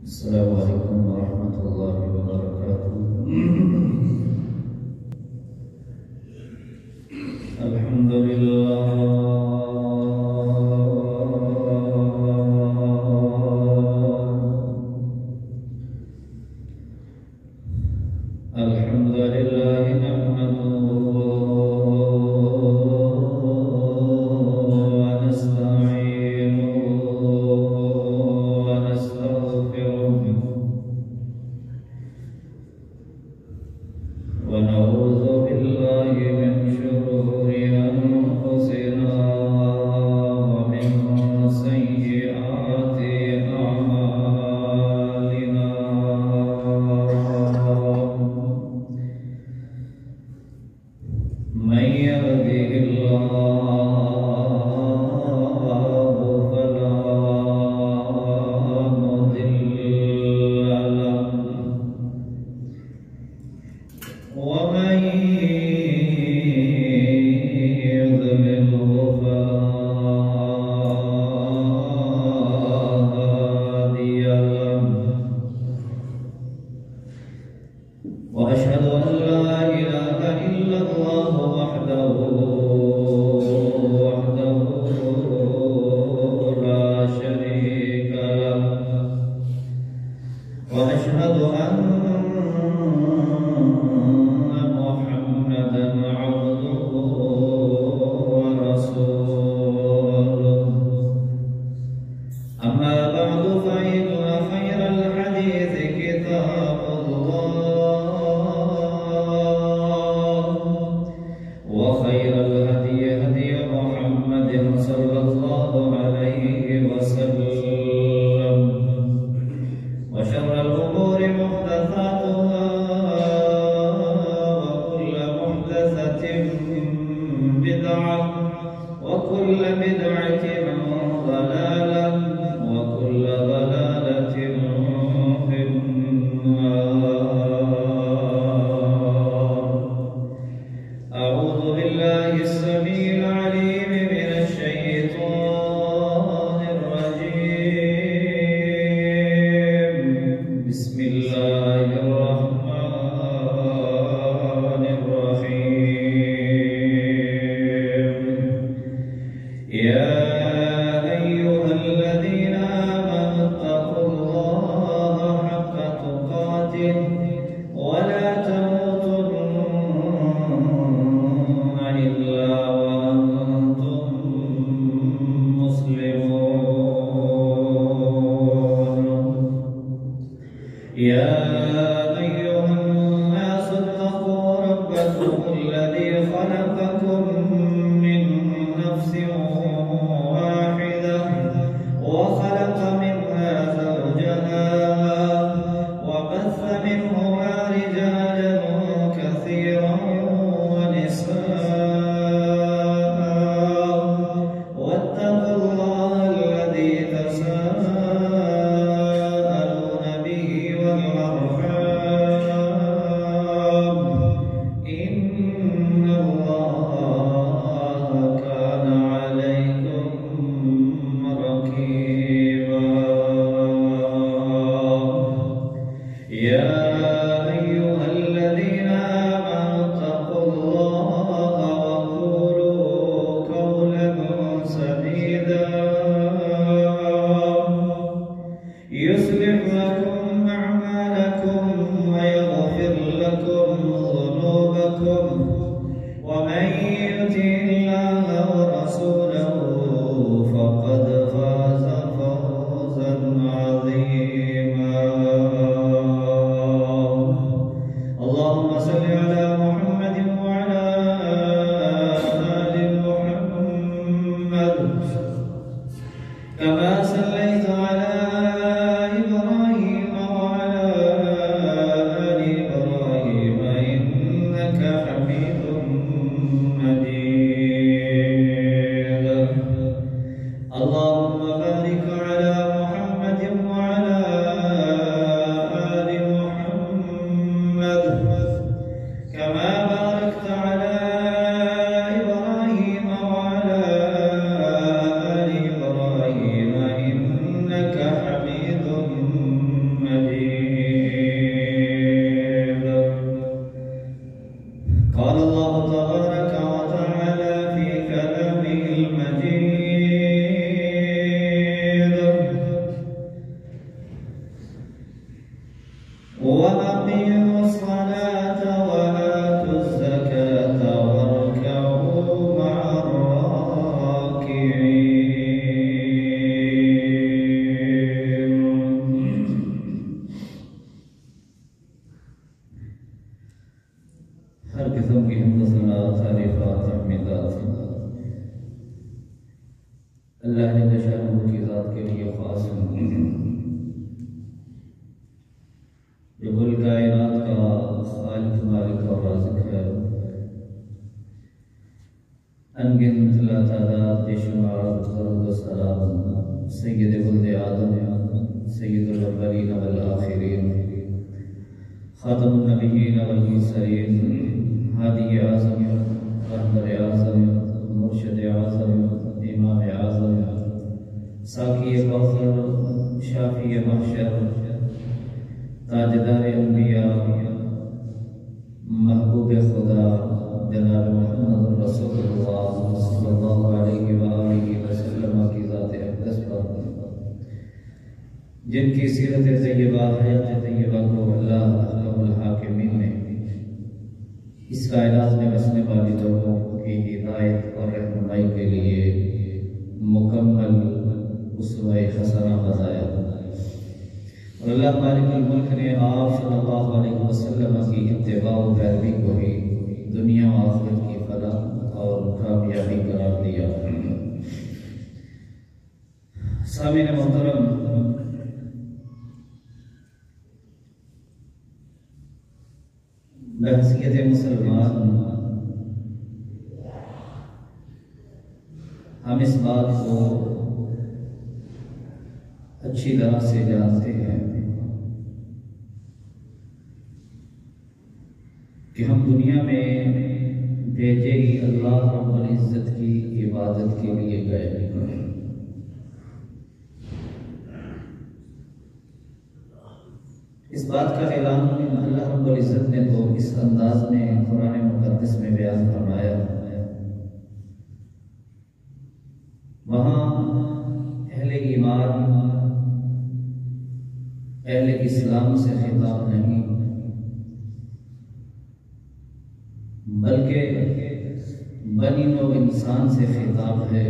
السلام عليكم ورحمة الله وبركاته. الحمد لله نحمده ونستعينه ونستغفره ونعوذ بالله من شرور أنفسنا ومن سيئات أعمالنا. من يهده الله فلا مضل له ومن يضلله فلا هادي له. وأشهد أن لا إله إلا الله وحده لا شريك له. وأشهد أن محمدا عبده ورسوله. أما بعد فإن خير الحديث كتاب الله وخير الهدي هدي محمد صلى الله عليه وسلم. وشر الأمور محدثاتها وكل محدثة بدعة وكل بدعة ضلالة وكل ضلالة في النار. أعوذ بالله السميع العليم من الشيطان الرجيم. بسم الله الرحمن الرحيم. يا أيها الذين آمنوا اتقوا الله حق تقاته ولا تموتن إلا وأنتم مسلمون. يا أيها الناس اتقوا ربكم الذي خلقكم من نفس واحدة وخلق منها زوجها وبث منهما رجالا كثيرا ونساء واتقوا الله الذي تساءلون به والأرحام إن الله كان عليكم رقيبا. يا أيها الذين آمنوا اتقوا الله وقولوا قولا سديدا يصلح لكم أعمالكم ويغفر لكم ذنوبكم ومن يطع الله ورسوله فقد فاز فوزا عظيما. اللهم صل على محمد وعلى آل محمد كما صليت على إبراهيم وعلى آل إبراهيم إنك حميد مجيد. وَأَقِيمُوا الصَّلَاةَ وَآتُوا الزَّكَاةَ وَارْكَعُوا مَعَ الرَّاكِعِينَ۔ ہر قسم کی حمد و ثنا، تعریفات، تحمیدات اللہ جل شانہ کی ذات کے لیے خاص ہیں، جو کل کائنات کا خالق، مالک اور رازق ہے۔ انگنت لا تعداد بے شمار درود و سلام سید ولد آدم، سید الاولین والآخرین، خاتم النبیین والمرسلین، ہادی اعظم، رہبر اعظم، مرشد اعظم، امام اعظم، ساقی کوثر، شافی محشر، تاجدار انبیاء، محبوب خدا جناب محمد رسول اللہ صلی اللہ علیہ وآلہ وسلم کی ذات اقدس پر، جن کی سیرت طیبہ، حیات طیبہ کو اللہ احکم الحاکمین نے اس کائنات میں بسنے والی لوگوں کی ہدایت اور رہنمائی کے لیے مکمل اسوہ حسنہ بنایا، اور اللہ مالک الملک نے آپ صلی اللہ علیہ وسلم کی اتباع و پیروی کو ہی دنیا و آخرت کی فلاح اور کامیابی قرار دیا۔ سامعین محترم، بحیثیت مسلمان ہم اس بات کو اچھی طرح سے جانتے ہیں کہ ہم دنیا میں بھیجے ہی اللہ رب العزت کی عبادت کے لیے گئے۔ اس بات کا اعلان اللہ رب العزت نے تو اس انداز میں قرآن مقدس میں بیان فرمایا، وہاں اہل ایمان، اہل اسلام سے خطاب نہیں، بلکہ بنی نوع انسان سے خطاب ہے۔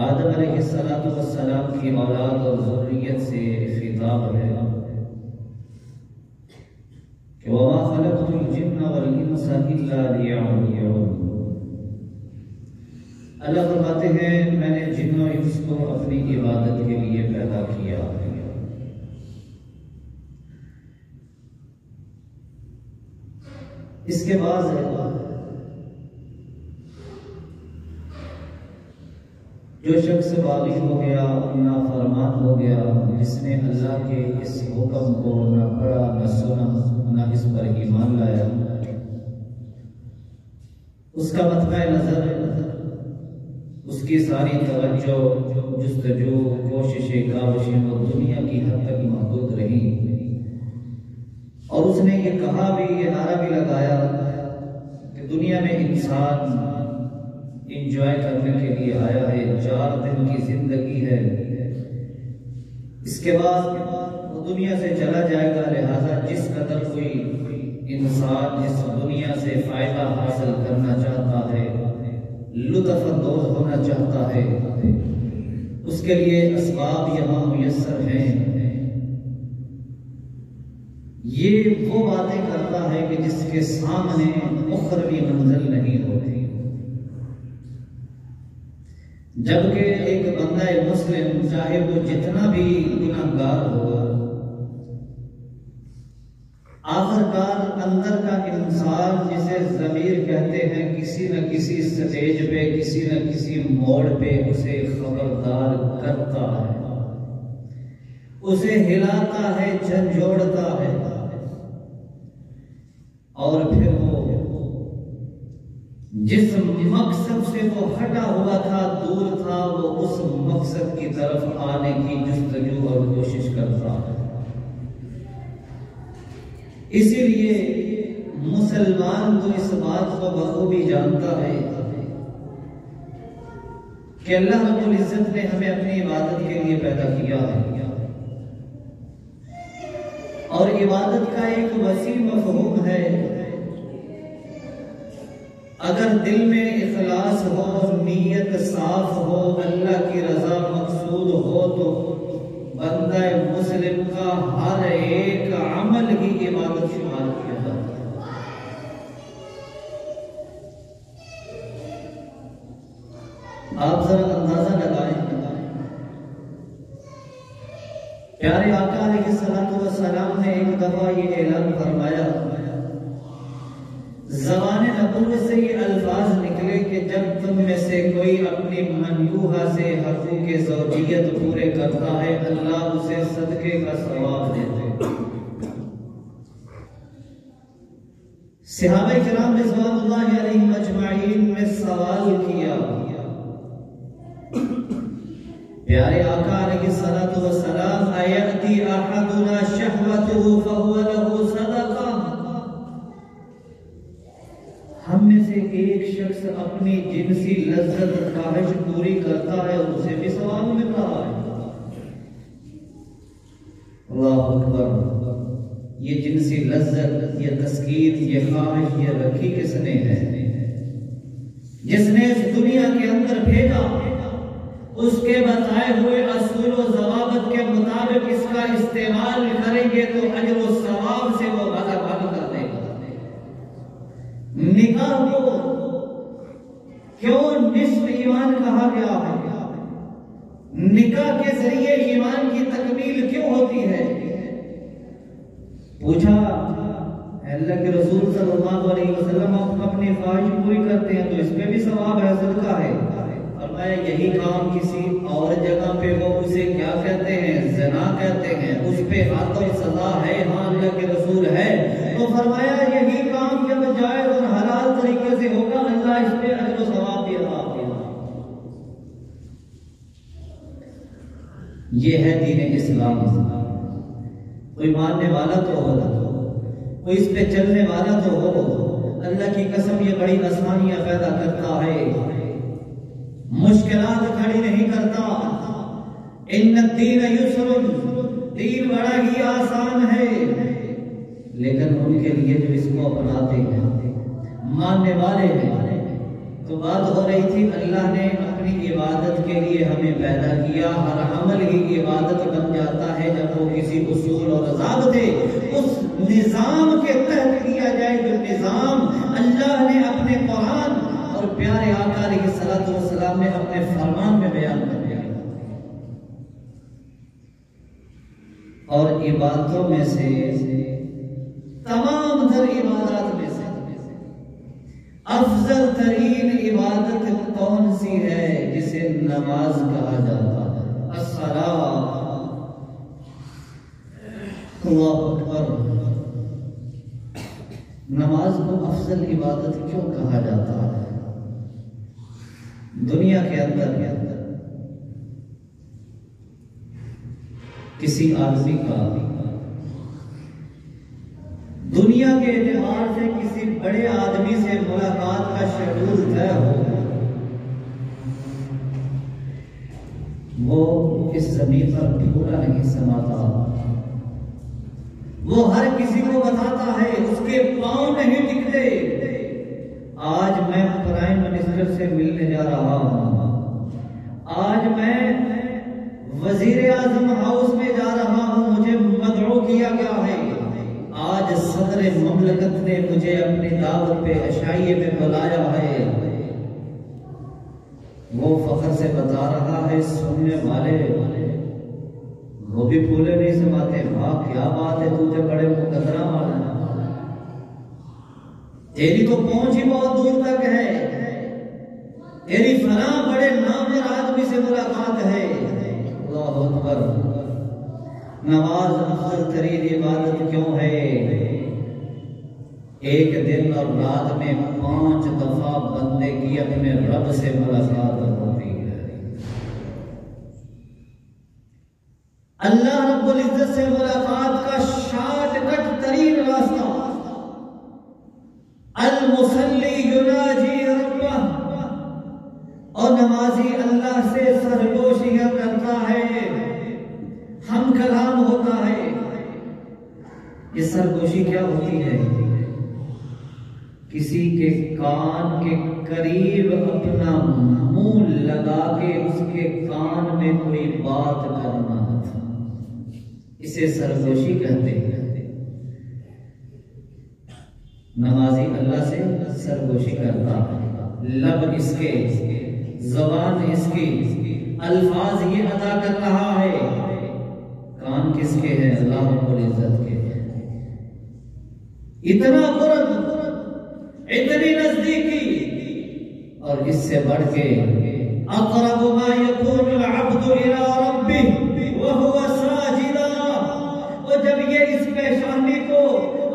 آدم علیہ السلام کی اولاد اور ذریت سے خطاب ہے کہ وَمَا خَلَقْتُ الْجِنَّ وَالْإِنسَ إِلَّا لِيَعْبُدُونِ۔ اللہ فرماتے ہیں میں نے جن و انس کو اپنی عبادت کے لیے پیدا کیا۔ اس کے بعد جو شخص باغی ہو گیا، نافرمان ہو گیا، جس نے اللہ کے اس حکم کو نہ پڑھا، نہ سنا، نہ اس پر ایمان لایا، اس کا مطمع نظر، اس کی ساری توجہ، جستجو، کوششیں، کاوشیں وہ دنیا کی حد تک محدود رہی، اور اس نے یہ کہا بھی، یہ نعرہ بھی لگایا کہ دنیا میں انسان انجوائے کرنے کے لیے آیا ہے، 4 دن کی زندگی ہے، اس کے بعد وہ دنیا سے چلا جائے گا، لہذا جس قدر کوئی انسان اس دنیا سے فائدہ حاصل کرنا چاہتا ہے، لطف اندوز ہونا چاہتا ہے، اس کے لیے اسباب یہاں میسر ہیں۔ یہ وہ باتیں کرتا ہے کہ جس کے سامنے اخروی منزل نہیں ہوتی، جبکہ ایک بندہ مسلم چاہے وہ جتنا بھی گناہگار ہوگا، آخرکار اندر کا انسان جسے ضمیر کہتے ہیں، کسی نہ کسی سٹیج پہ، کسی نہ کسی موڑ پہ اسے خبردار کرتا ہے، اسے ہلاتا ہے، جھنجھوڑتا ہے، اور پھر وہ جس مقصد سے وہ ہٹا ہوا تھا، دور تھا، وہ اس مقصد کی طرف آنے کی جستجو اور کوشش کرتا ہے۔ اسی لیے مسلمان تو اس بات کو بخوبی جانتا ہے کہ اللہ رب العزت نے ہمیں اپنی عبادت کے لیے پیدا کیا ہے، عبادت کا ایک وسیع مفہوم ہے۔ اگر دل میں اخلاص ہو، نیت صاف ہو، اللہ کی رضا مقصود ہو تو بندہ مسلم کا ہر ایک عمل ہی عبادت شمار کیا جاتا ہے۔ آپ ذرا اندازہ لگائیں، پیارے آقا علیہ السلام نے ایک دفعہ یہ اعلان فرمایا، زبان نبوت سے یہ الفاظ نکلے کہ جب تم میں سے کوئی اپنی منکوحہ سے حقوق زوجیت پورے کرتا ہے اللہ اسے صدقے کا ثواب دیتے۔ صحابہ کرام رضوان اللہ علیہم اجمعین نے سوال کیا، پیارے آقا علیہ السلام ایأتی احدنا شہوته فہو لہ صدقہ، ہم میں سے ایک شخص اپنی جنسی لذت خواہش پوری کرتا ہے اور اسے بھی ثواب مل رہا ہے۔ اللہ اکبر، یہ جنسی لذت، یہ تسکین، یہ خواہش یہ رکھی کس نے ہے؟ جس نے اس دنیا کے اندر بھیجا، اس کے بتائے ہوئے اصول و ضوابط کے مطابق اس کا استعمال کریں گے تو اجر و ثواب سے وہ بھاگا کر دے گا۔ نکاح کو کیوں نصف ایمان کہا گیا ہے؟ نکاح کے ذریعے ایمان کی تکمیل کیوں ہوتی ہے؟ پوچھا، اللہ کے رسول صلی اللہ علیہ وسلم اپنی خواہش پوری کرتے ہیں تو اس پہ بھی ثواب ہے، صدقہ ہے۔ فرمایا یہی کام کسی اور جگہ پہ وہ اسے کیا کہتے ہیں؟ زنا کہتے ہیں، اس پہ حد و سزا ہے، ہاں اللہ کے رسول ہے۔ تو فرمایا یہی کام جب جائز اور حلال طریقے سے ہوگا اللہ اس پہ اجر و ثواب بھی عطا کرے گا۔ یہ ہے دین اسلام۔ کوئی ماننے والا تو ہو، کوئی اس پہ چلنے والا تو ہو۔ اللہ کی قسم یہ بڑی آسانیاں پیدا کرتا ہے، مشکلات کھڑی نہیں کرتا۔ ان الدین یسر، دین بڑا ہی آسان ہے، لیکن ان کے لیے جو اس کو اپناتے ہیں، ماننے والے ہیں۔ تو بات ہو رہی تھی اللہ نے اپنی عبادت کے لیے ہمیں پیدا کیا، ہر عمل ہی عبادت بن جاتا ہے جب وہ کسی اصول اور ضابطے اس نظام کے تحت کیا جائے جو نظام اللہ نے اپنے قرآن اور پیارے آقا علیہ السلام نے اپنے فرمان میں بیان کر دیا۔ اور عبادتوں میں سے تمام تر عبادات میں سے افضل ترین عبادت کون سی ہے؟ جسے نماز کہا جاتا ہے، الصلاۃ۔ اللہ اکبر، نماز کو افضل عبادت کیوں کہا جاتا ہے؟ دنیا کے اندر کسی آدمی کا دنیا کے اعتبار سے کسی بڑے آدمی سے ملاقات کا شیڈول طے ہو، وہ اس زمین پر ٹھولا نہیں سماتا، وہ ہر کسی کو بتاتا ہے، اس کے پاؤں نہیں ٹکتے۔ آج میں پرائم منسٹر سے ملنے جا رہا ہوں، آج میں وزیر اعظم ہاؤس میں جا رہا ہوں، مجھے مدعو کیا گیا ہے، آج صدر مملکت نے مجھے اپنی دعوت پہ عشائیے میں بلایا ہے۔ وہ فخر سے بتا رہا ہے، سننے والے وہ بھی پھولے نہیں سماتے، واہ کیا بات ہے، تجھے بڑے مقدرہ والا ہے، تیری تو پہنچ ہی بہت دور تک ہے، تیری فلاں بڑے نامور آدمی سے ملاقات ہے۔ اللہ اکبر، نماز افضل ترین عبادت کیوں ہے؟ ایک دن اور رات میں 5 دفعہ بندے کی اپنے رب سے ملاقات ہوتی ہے۔ اللہ رب العزت سے ملاقات کا شارٹ کٹ ترین راستہ، المصلی یناجی ربہ، اور نمازی اللہ سے سرگوشیاں کرتا ہے، ہم کلام ہوتا ہے۔ یہ سرگوشی کیا ہوتی ہے؟ کسی کے کان کے قریب اپنا منہ لگا کے اس کے کان میں کوئی بات کرنا، اسے سرگوشی کہتے ہیں۔ نمازی اللہ سے سرگوشی کرتا ہے، لب اس کے، زبان اس کی، الفاظ یہ ادا کر رہا ہے، کان کس کے ہیں؟ اللہ رب العزت کے۔ اتنا قرب، اتنی نزدیکی، اور اس سے بڑھ کے اقرب ما یکون العبد الی ربہ وہو ساجدا، اور جب یہ اس پیشانی کو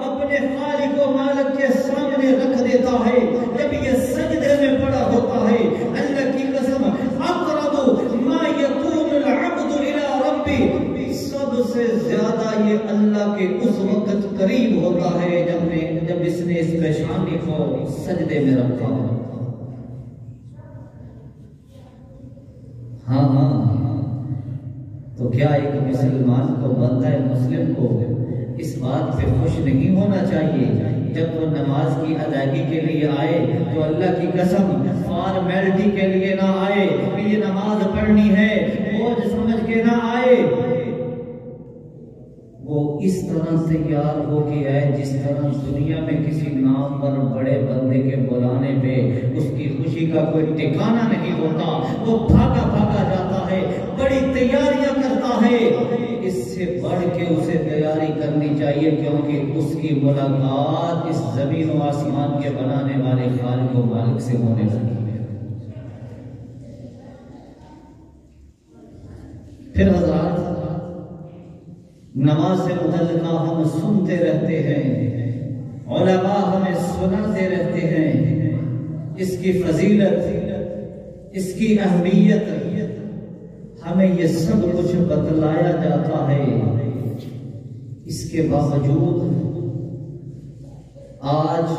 اپنے خالق و مالک کے سامنے رکھ دیتا ہے، جب یہ سجدے میں پڑا ہوتا ہے، اللہ کی قسم اقرب ما یکون العبد الی ربہ، سب سے زیادہ یہ اللہ کے اس وقت قریب ہوتا ہے جب اس نے اس پیشانی کو سجدے میں رکھا ہو۔ ہاں تو کیا ایک مسلمان کو، بندہ مسلم کو اس بات پہ خوش نہیں ہونا چاہیے جب وہ نماز کی ادائیگی کے لیے آئے تو اللہ کی قسم فارمیلٹی کے لیے نہ آئے کہ یہ نماز پڑھنی ہے، بوجھ سمجھ کے نہ آئے، وہ اس طرح تیار ہو کے آئے جس طرح دنیا میں کسی نام پر بڑے بندے کے بلانے پہ اس کی خوشی کا کوئی ٹھکانہ نہیں ہوتا، وہ بھاگا بھاگا جاتا ہے، بڑی تیاریاں کرتا ہے۔ اس سے بڑھ کے اسے تیاری کرنی چاہیے، کیونکہ اس کی ملاقات اس زمین و آسمان کے بنانے والے خالق و مالک سے ہونے لگی ہے۔ پھر حضرات، نماز سے متعلقہ ہم سنتے رہتے ہیں، علماء ہمیں سناتے رہتے ہیں، اس کی فضیلت، اس کی اہمیت ہمیں یہ سب کچھ بتلایا جاتا ہے۔ اس کے باوجود آج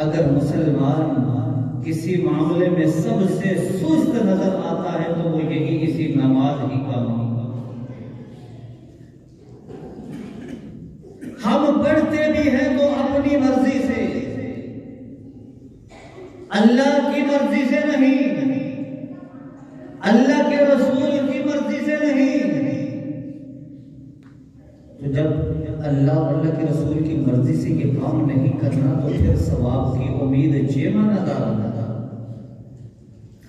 اگر مسلمان کسی معاملے میں سب سے سست نظر آتا ہے تو وہ یہی اسی نماز ہی کا معاملہ۔ ہم پڑھتے بھی ہیں تو اپنی مرضی سے، اللہ کی مرضی سے نہیں، اللہ کے رسول کی مرضی سے نہیں۔ تو جب اللہ اور اللہ کے رسول کی مرضی سے یہ کام نہیں کرنا تو پھر ثواب کی امید جیما نہ دارنا۔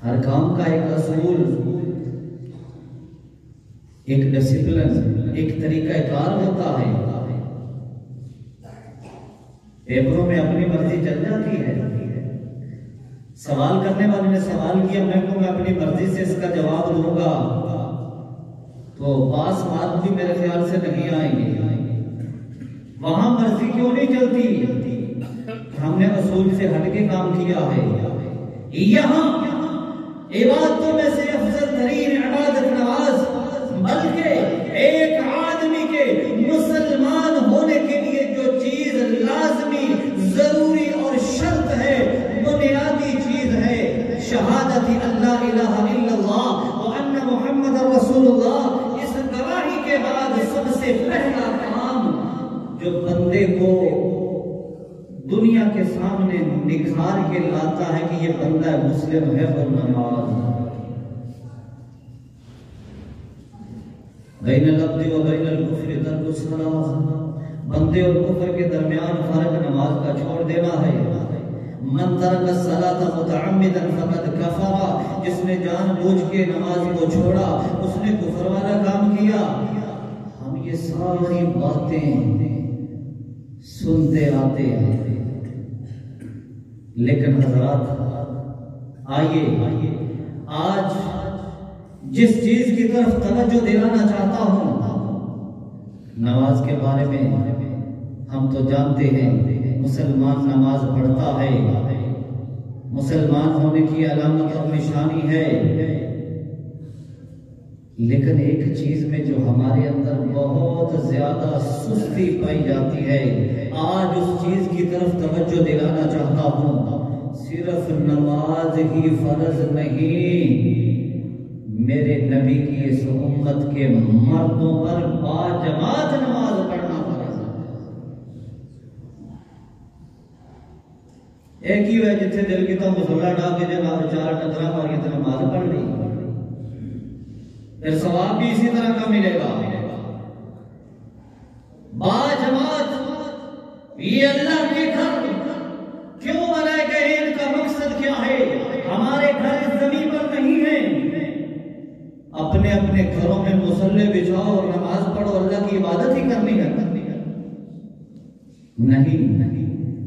ہر کام کا ایک اصول، ایک ڈسپلن، ایک طریقہ کار ہوتا ہے۔ پیپروں میں اپنی مرضی چل جاتی ہے، سوال کرنے والے نے سوال کیا، میں اپنی مرضی سے اس کا جواب دوں گا تو پاس مارک بھی میرے خیال سے نہیں آئیں گے۔ وہاں مرضی کیوں نہیں چلتی؟ ہم نے اصول سے ہٹ کے کام کیا ہے۔ یہاں عبادتوں میں سے افضل ترین عبادت نماز، بلکہ ایک آدمی کے مسلمان ہونے کے لیے جو چیز لازمی، ضروری اور شرط ہے، بنیادی چیز ہے، شہادت اللہ الہ الا اللہ وان محمد رسول اللہ۔ اس گواہی کے بعد سب سے پہلا کام جو بندے کو دنیا کے سامنے نکھار کے لاتا ہے کہ یہ بندہ مسلم ہے، وہ نماز۔ بین العبد و بین الکفر ترک الصلاۃ، بندے اور کفر کے درمیان فرق نماز کا چھوڑ دینا ہے۔ من ترک الصلاۃ متعمدا فقد کفر، جس نے جان بوجھ کے نماز کو چھوڑا اس نے کفر والا کام کیا۔ ہم یہ ساری باتیں سنتے آتے ہیں، لیکن حضرات آئیے آج جس چیز کی طرف توجہ دلانا چاہتا ہوں، نماز کے بارے میں ہم تو جانتے ہیں مسلمان نماز پڑھتا ہے، مسلمان ہونے کی علامت اور نشانی ہے، لیکن ایک چیز میں جو ہمارے اندر بہت زیادہ سستی پائی جاتی ہے، آج اس چیز کی طرف توجہ دلانا چاہتا ہوں۔ صرف نماز ہی فرض نہیں، میرے نبی کی اس امت کے مردوں پر باجماعت نماز پڑھنا فرض ایک ہی ہے جتنے دل کی تو مسلح ڈال کے جناب چار ٹکرا ماری تو نماز پڑھ لی، پھر ثواب بھی اسی طرح کا ملے گا۔ با جماعت یہ اللہ کے گھر کیوں بنائے گئے، ان کا مقصد کیا ہے؟ ہمارے گھر اس زمین پر نہیں ہیں، اپنے اپنے گھروں میں مصلی بچھاؤ اور نماز پڑھو، اللہ کی عبادت ہی کرنی ہے؟ نہیں،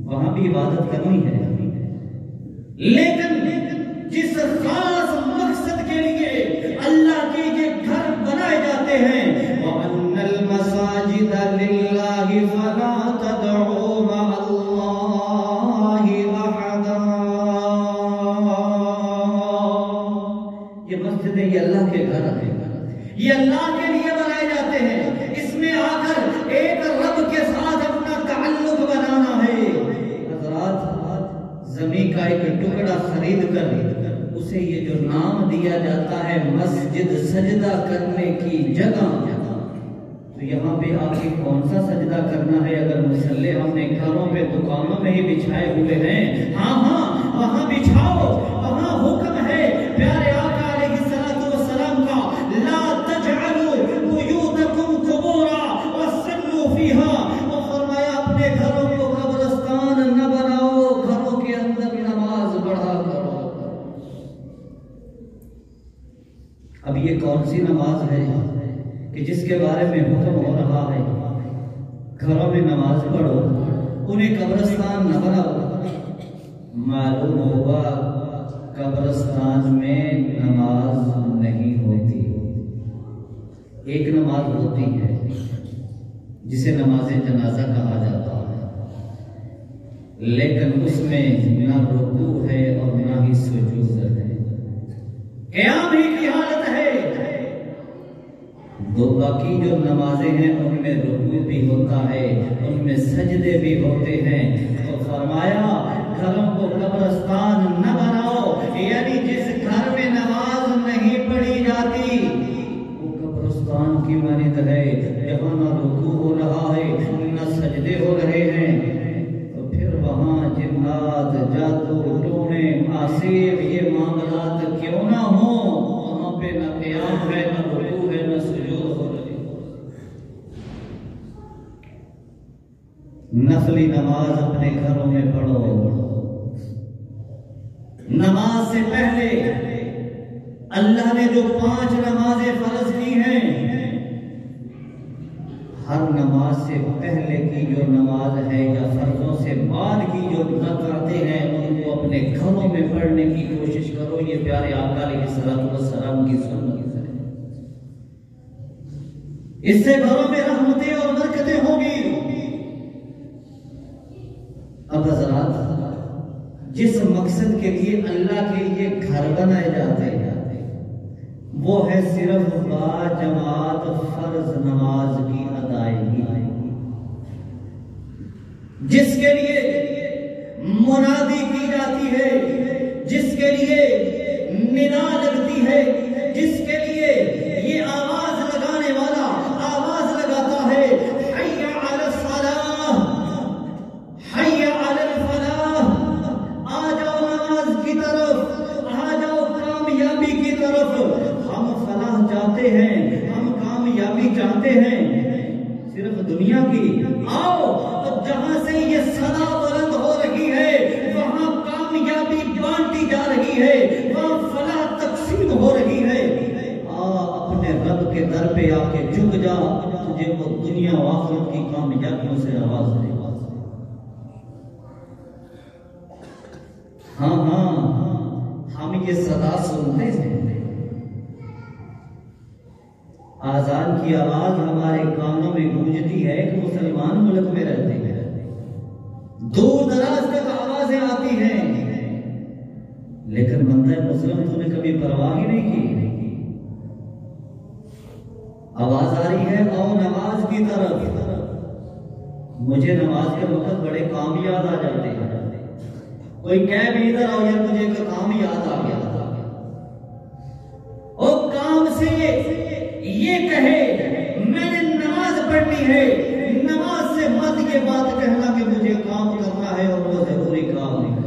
وہاں بھی عبادت کرنی ہے، لیکن جس خاص مقصد کے لیے اللہ کے یہ گھر بنائے جاتے ہیں، وَأَنَّ الْمَسَاجِدَ لِلَّهِ فَلَا تَدْعُوا مَعَ اللَّهِ أَحَدًا، یہ مسجدیں یہ اللہ کے گھر ہیں، یہ اللہ کے لیے بنائے جاتے ہیں، اس میں آ کر ایک رب کے ساتھ اپنا تعلق بنانا ہے۔ حضرات، زمین کا ایک ٹکڑا خرید کر اسے یہ جو نام دیا جاتا ہے مسجد، سجدہ کرنے کی جگہ، تو یہاں پہ آپ کی کون سا سجدہ کرنا ہے؟ اگر مصلی ہم نے گھروں پہ دکانوں میں ہی بچھائے ہوئے ہیں، ہاں وہاں بچھاؤ، وہاں حکم ہے پیارے آقا علیہ الصلوۃ والسلام کا، لا تجعلوا بیوتکم قبورا وصلوا فیہا، اور فرمایا اپنے گھروں کو قبرستان نہ بناؤ، گھروں کے اندر نماز پڑھا کرو۔ اب یہ کون سی نماز ہے کہ جس کے بارے میں حکم ہو رہا ہے گھروں میں نماز پڑھو، انہیں قبرستان نہ بناؤ؟ معلوم ہوگا قبرستان میں نماز نہیں ہوتی، ایک نماز ہوتی ہے جسے نماز جنازہ کہا جاتا ہے، لیکن اس میں نہ رکوع ہے اور نہ ہی سجود ہے، قیام ہی کی حالت ہے۔ دو باقی جو نمازیں ہیں ان میں رکوع بھی ہوتا ہے، ان میں سجدے بھی ہوتے ہیں، تو فرمایا گھروں کو قبرستان نہ بناؤ، یعنی جس گھر میں نماز نہیں پڑھی جاتی وہ قبرستان کی مانند ہے، جہاں نہ رکوع ہو رہا ہے نہ سجدے ہو رہے ہیں، تو پھر وہاں جنات، جادو، ٹونے، آسیب، یہ معاملات کیوں نہ ہوں؟ وہاں پہ نہ قیام ہے، نہ رکوع ہے، نہ سجود ہو رہے۔ نفلی نماز اپنے گھروں میں پڑھو۔ نماز سے پہلے اللہ نے جو 5 نمازیں فرض کی ہیں، ہر نماز سے پہلے کی جو نماز ہے یا فرضوں سے بعد کی جو رکعتیں ہیں ان کو اپنے گھروں میں پڑھنے کی کوشش کرو، یہ پیارے آقا علیہ الصلوۃ والسلام کی سنت ہے، اس سے گھروں میں رحمتیں اور برکتیں ہوگی۔ اب حضرات، جس مقصد کے لیے اللہ کے لیے گھر بنائے جاتے ہیں وہ ہے صرف با جماعت فرض نماز کی ادائیگی، جس کے لیے منادی کی جاتی ہے، جس کے لیے ندا لگتی ہے، جس کے لیے یہ آواز لگانے والا آواز لگاتا ہے، حی علی الصلاۃ، حی علی الفلاح، آ جاؤ نماز کی طرف، آ جاؤ کامیابی کی طرف۔ ہم فلاح چاہتے ہیں، ہم کامیابی چاہتے ہیں، صرف دنیا کی، آؤ اب جہاں سے یہ صدا بلند ہو رہی ہے وہاں کامیابی بانٹی جا رہی ہے، وہاں فلاح تقسیم ہو رہی ہے، اپنے رب کے در پہ آ کے جھک جا، تجھے وہ دنیا و آخرت کی کامیابیوں سے آواز دے۔ ہاں ہم یہ صدا سنتے ہیں، آذان کی آواز ہمارے کانوں میں گونجتی ہے کہ مسلمان ملک میں رہتے ہیں، دور دراز تک آوازیں آتی ہیں، لیکن بندہ مسلم تو نے کبھی پرواہ ہی نہیں کی۔ آواز آ رہی ہے آؤ نماز کی طرف، مجھے نماز کے وقت بڑے کام یاد آ جاتے ہیں، کوئی کہہ بھی ادھر آؤ یا مجھے ایک کام یاد آ گیا، اور کام سے یہ کہے میں نے نماز پڑھنی ہے، نماز سے مت یہ بات کہنا کہ مجھے کام کرنا ہے اور وہ ضروری کام نہیں۔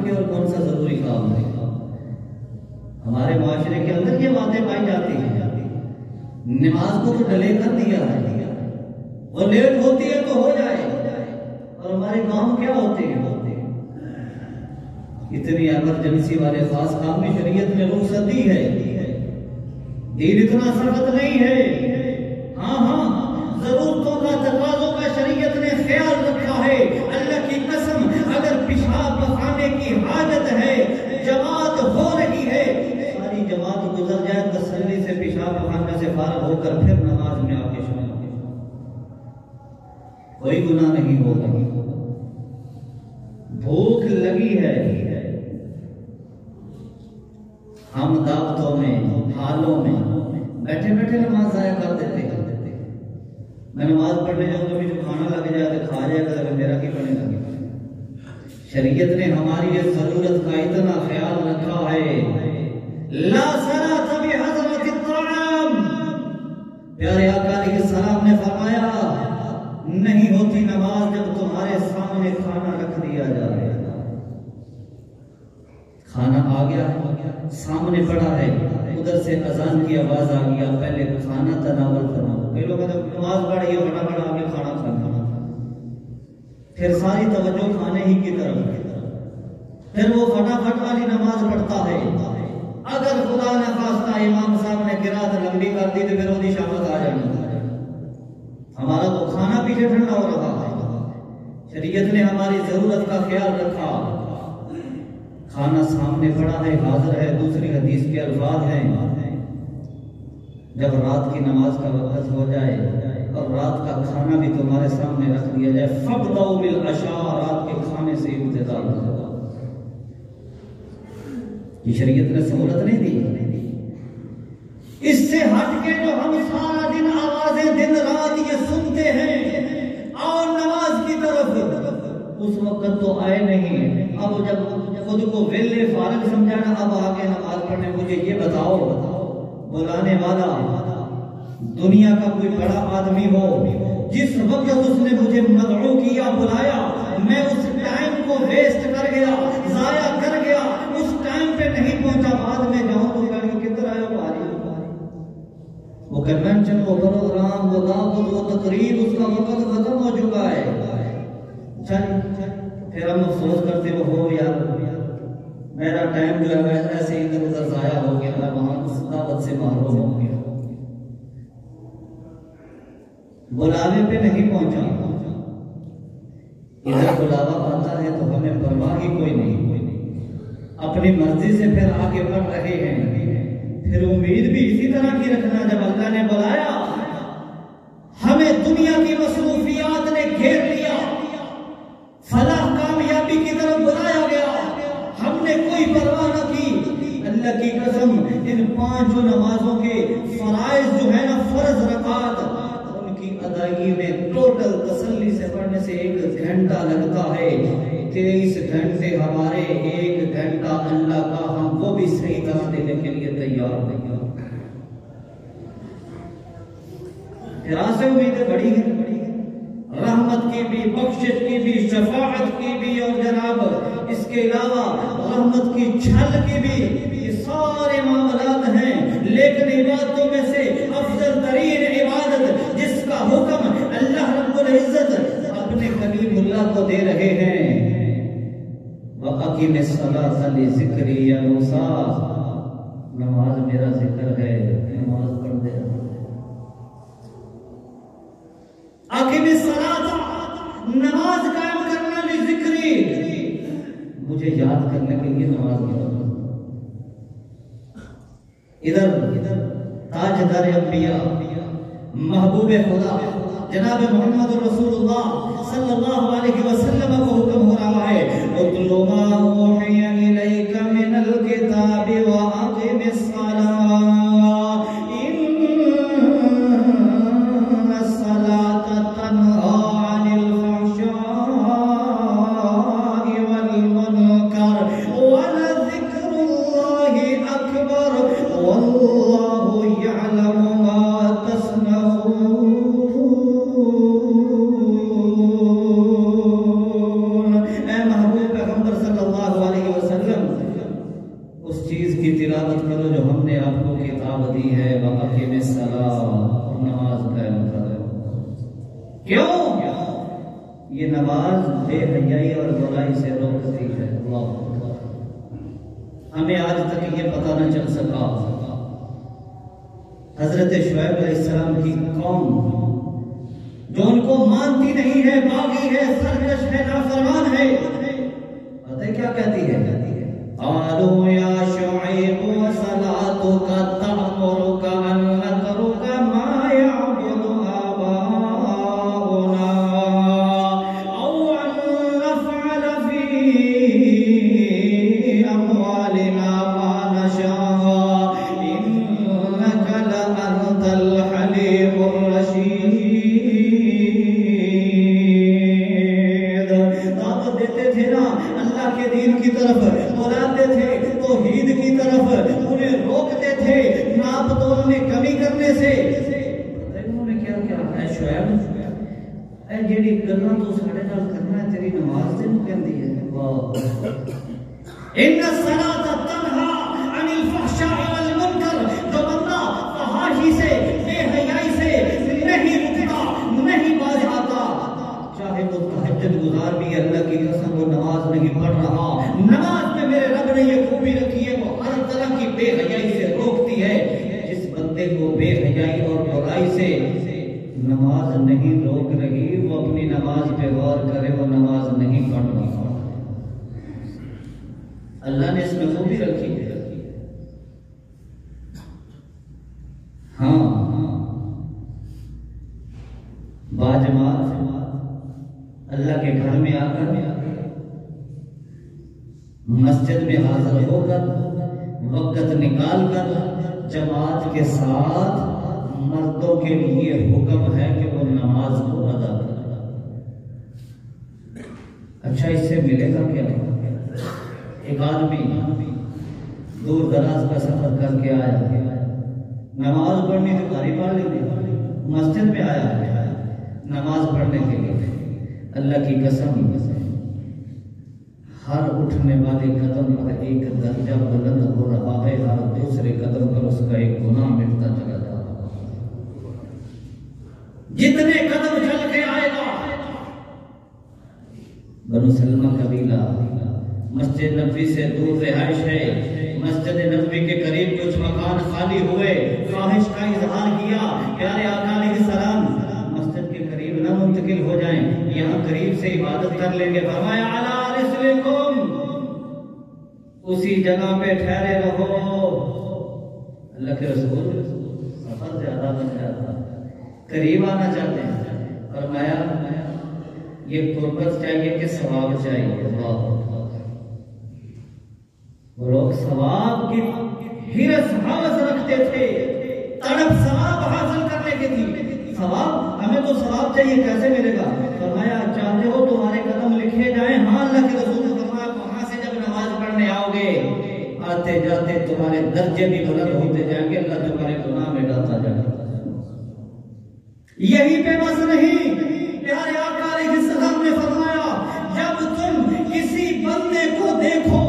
کے اور کون سا ضروری کام ہے. ہمارے معاشرے کے اندر یہ باتیں پائی جاتی ہیں. نماز کو تو ڈیلے کر دیا ہے، وہ لیٹ ہوتی ہے تو ہو جائے، اور ہمارے کام کیا ہوتے ہیں؟ اتنی ایمرجنسی والے خاص کام میں شریعت نے رخصت دی ہے. دین اتنا سخت نہیں ہے. ہاں ضرورتوں کا تقاضوں کا شریعت نے خیال رکھا ہے. اللہ کی قسم اگر پیشاب پخانے کی حاجت ہے، جماعت ہو رہی ہے، ساری جماعت گزر جائے، تسلی سے پیشاب پخانے سے فارغ ہو کر پھر نماز میں آ کے شامل، کوئی گناہ نہیں ہوگا. بھوک لگی ہے، ہم دعوتوں میں حالوں میں بیٹھے بیٹھے نماز ضائع کر دیتے ہیں. میں نماز پڑھنے جاؤں تو مجھے کھانا لگ جائے تو کھا جائے گا، میرا کی بنے گا. شریعت نے ہماری اس ضرورت کا اتنا خیال رکھا ہے. لا صلاۃ بحضرۃ الطعام، پیارے آقا علیہ السلام نے فرمایا نہیں ہوتی نماز جب تمہارے سامنے کھانا رکھ دیا جائے. کھانا آ گیا، سامنے پڑا ہے، ادھر سے اذان کی آواز آ گیا، پہلے کھانا تناول کرنا. کئی لوگ نماز پڑھ رہی ہے بڑا بڑا آگے کھانا کھانا، پھر ساری توجہ کھانے ہی کی طرف، پھر وہ فٹافٹ والی نماز پڑھتا ہے. اگر خدا نہ خواستہ امام صاحب نے قرات لمبی کر دی تو پھر وہ شامت آ جانی. ہمارا تو کھانا پیچھے ٹھنڈا ہو رہا ہے. شریعت نے ہماری ضرورت کا خیال رکھا. کھانا سامنے پڑا ہے، حاضر ہے. دوسری حدیث کے الفاظ ہیں جب رات کی نماز کا وقت ہو جائے اور رات کا کھانا بھی تمہارے سامنے رکھ دیا جائے، فَابْدَؤْا بِالْعَشَاءِ، رات کے کھانے سے ابتدا کرو. یہ شریعت نے سہولت نہیں دی. اس سے ہٹ کے جو ہم سارا دن آوازیں دن رات یہ سنتے ہیں اور نماز کی طرف، اس وقت تو آئے نہیں. اب جب خود کو ویلے فارغ سمجھانا، اب آگے نماز پڑھنے. مجھے یہ بتاؤ، بلانے والا دنیا کا کوئی بڑا آدمی ہو، جس وقت اس نے مجھے مدعو کیا، بلایا، میں اس ٹائم کو ویسٹ کر گیا، ضائع کر گیا، اس ٹائم پہ نہیں پہنچا، بعد میں جاؤں تو کہیں کدھر آئے ہو؟ وہ کنونشن، وہ پروگرام، وہ دعوت، وہ تقریب، اس کا وقت ختم ہو چکا ہے. پھر ہم افسوس کرتے ہو یار میرا ٹائم جو ہے ایسے ادھر ادھر ضائع ہو گیا، میں وہاں اس دعوت سے محروم ہو گیا، بلاوے پہ نہیں پہنچا. ادھر بلاوا آتا ہے تو ہمیں پرواہ ہی کوئی نہیں، اپنی مرضی سے پھر آگے بڑھ رہے ہیں. پھر امید بھی اسی طرح کی رکھنا، جب اللہ نے بلایا، ہمیں دنیا کی مصروفیات نے گھیر لیا، فلاح کامیابی کی طرف بلایا گیا، ہم نے کوئی پرواہ نہ کی. اللہ کی قسم ان 5 نمازوں کے فرائض جو ہے نا، فرض رکعات، ان کی ادائیگی میں ٹوٹل تسلی سے پڑھنے سے 1 گھنٹہ لگتا ہے. 23 گھنٹے ہمارے، 1 گھنٹہ اللہ کا، ہم وہ بھی صحیح طرح دینے کے لیے تیار نہیں. پھر آسے امیدیں بڑی ہیں، رحمت کی بھی، بخشش کی بھی، شفاعت کی بھی، اور جناب اس کے علاوہ رحمت کی چھل کی بھی. یہ سارے معاملات ہیں، لیکن عبادتوں میں سے افضل ترین عبادت جس کا حکم اللہ رب العزت اپنے کلیم اللہ کو دے رہے ہیں، وَأَقِمِ الصَّلَاةَ لِذِكْرِي يَا مُوسَىٰ، نماز میرا ذکر ہے، نماز پڑھ دے. اقیم الصلاۃ، نماز قائم کرنا، لذکری، مجھے یاد کرنے کے لیے نماز پڑھنا. ادھر تاجدار انبیاء، محبوب خدا جناب محمد رسول اللہ صلی اللہ علیہ وسلم کو حکم ہو رہا ہے، اتل ما اوحی الیک من الکتاب واقم الصلاۃ کتاب دی ہے وَأَقِمِ الصَّلَاةَ، اور نماز قائم کر۔ کیوں؟ یہ نماز بے حیائی اور برائی سے روکتی ہے۔ اللہ ہمیں آج تک یہ پتہ نہ چل سکا حضرت شعیب علیہ السلام کی قوم جو ان کو مانتی نہیں ہے، باغی ہے، سرکش ہے، نافرمان ہے، پتہ ہے کیا کہتی ہے؟ قالوا یا شعیب صلاتک تأمرک ان نترک ما یعبد آباؤنا او ان نفعل فی اموالنا ما نشاء انک لانت الحلیم الرشید۔ دعوت دیتے تھے نا اللہ کے دین کی طرف، بلاتے تھے توحید کی طرف، انہیں روکتے تھے ناپ تول میں کمی کرنے سے۔ انہوں نے کیا کیا؟ اے شعیب، اے جیڑی گلاں تو ساڈے نال کرنا ہے تیری نماز تے نوں کہندی ہے۔ واہ، ان الصلاۃ تنہا عن الفحشاء والمنکر، جو بندہ فحاشی سے، بے حیائی سے نہیں رکتا، نہیں باز آتا، چاہے وہ تہجد گزار بھی، اللہ کی قسم وہ نماز نہیں پڑھ رہا، نماز میں میرے رب نے یہ خوبی رکھی ہے، وہ ہر طرح کی بے حیائی سے روکتی ہے۔ جس بندے کو بے حیائی اور برائی سے نماز نہیں روک رہی، وہ اپنی نماز پہ غور کرے، وہ نماز نہیں پڑھ رہا۔ اللہ نے اس میں خوبی رکھی ہے۔ ہاں، باجماعت اللہ کے گھر میں آ کر مسجد میں حاضر ہو کر وقت نکال کر جماعت کے ساتھ مردوں کے لیے حکم ہے کہ وہ نماز کو ادا کریں۔ اچھا، اس سے ملے گا کیا؟ ایک آدمی دور دراز کا سفر کر کے آیا، نماز پڑھنی تو گھر ہی پڑھ لی، مسجد میں آیا نماز پڑھنے کے لیے، اللہ کی قسم ہر اٹھنے والے قدم پر ایک درجہ بلند ہو رہا ہے، ہر دوسرے قدم پر اس کا ایک گناہ مٹتا چلا جا رہا ہے۔ جتنے قدم چل کے آئے گا، بنو سلمہ قبیلہ مسجد نبوی سے دور رہائش ہے، مسجد نبوی کے قریب کچھ مکان خالی ہوئے، خواہش کا اظہار کیا، پیارے آقا علیہ السلام مسجد کے قریب نہ منتقل ہو جائیں، یہاں قریب سے عبادت کر لیں گے۔ فرمایا علی رسلکم، اسی جگہ پہ ٹھہرے رہو۔ اللہ کے رسول سفر زیادہ بن جاتا، قریب آنا چاہتے ہیں، فرمایا یہ قربت چاہیے کہ ثواب چاہیے۔ اللہ، وہ لوگ ثواب کی حرص حوث رکھتے تھے، تڑپ ثواب حاصل کرنے کی تھی۔ ثواب، ہمیں تو ثواب چاہیے، کیسے ملے گا؟ فرمایا چاہتے ہو تمہارے قدم لکھے جائیں؟ ہاں، اللہ کے رسول نے فرمایا وہاں سے جب نماز پڑھنے آؤ گے، آتے جاتے تمہارے درجے بھی بلند ہوتے جائیں گے، اللہ تمہارے گناہ میں ڈالتا جائے گا۔ یہی پہ بس نہیں، پیارے آقا علیہ السلام نے فرمایا جب تم کسی بندے کو دیکھو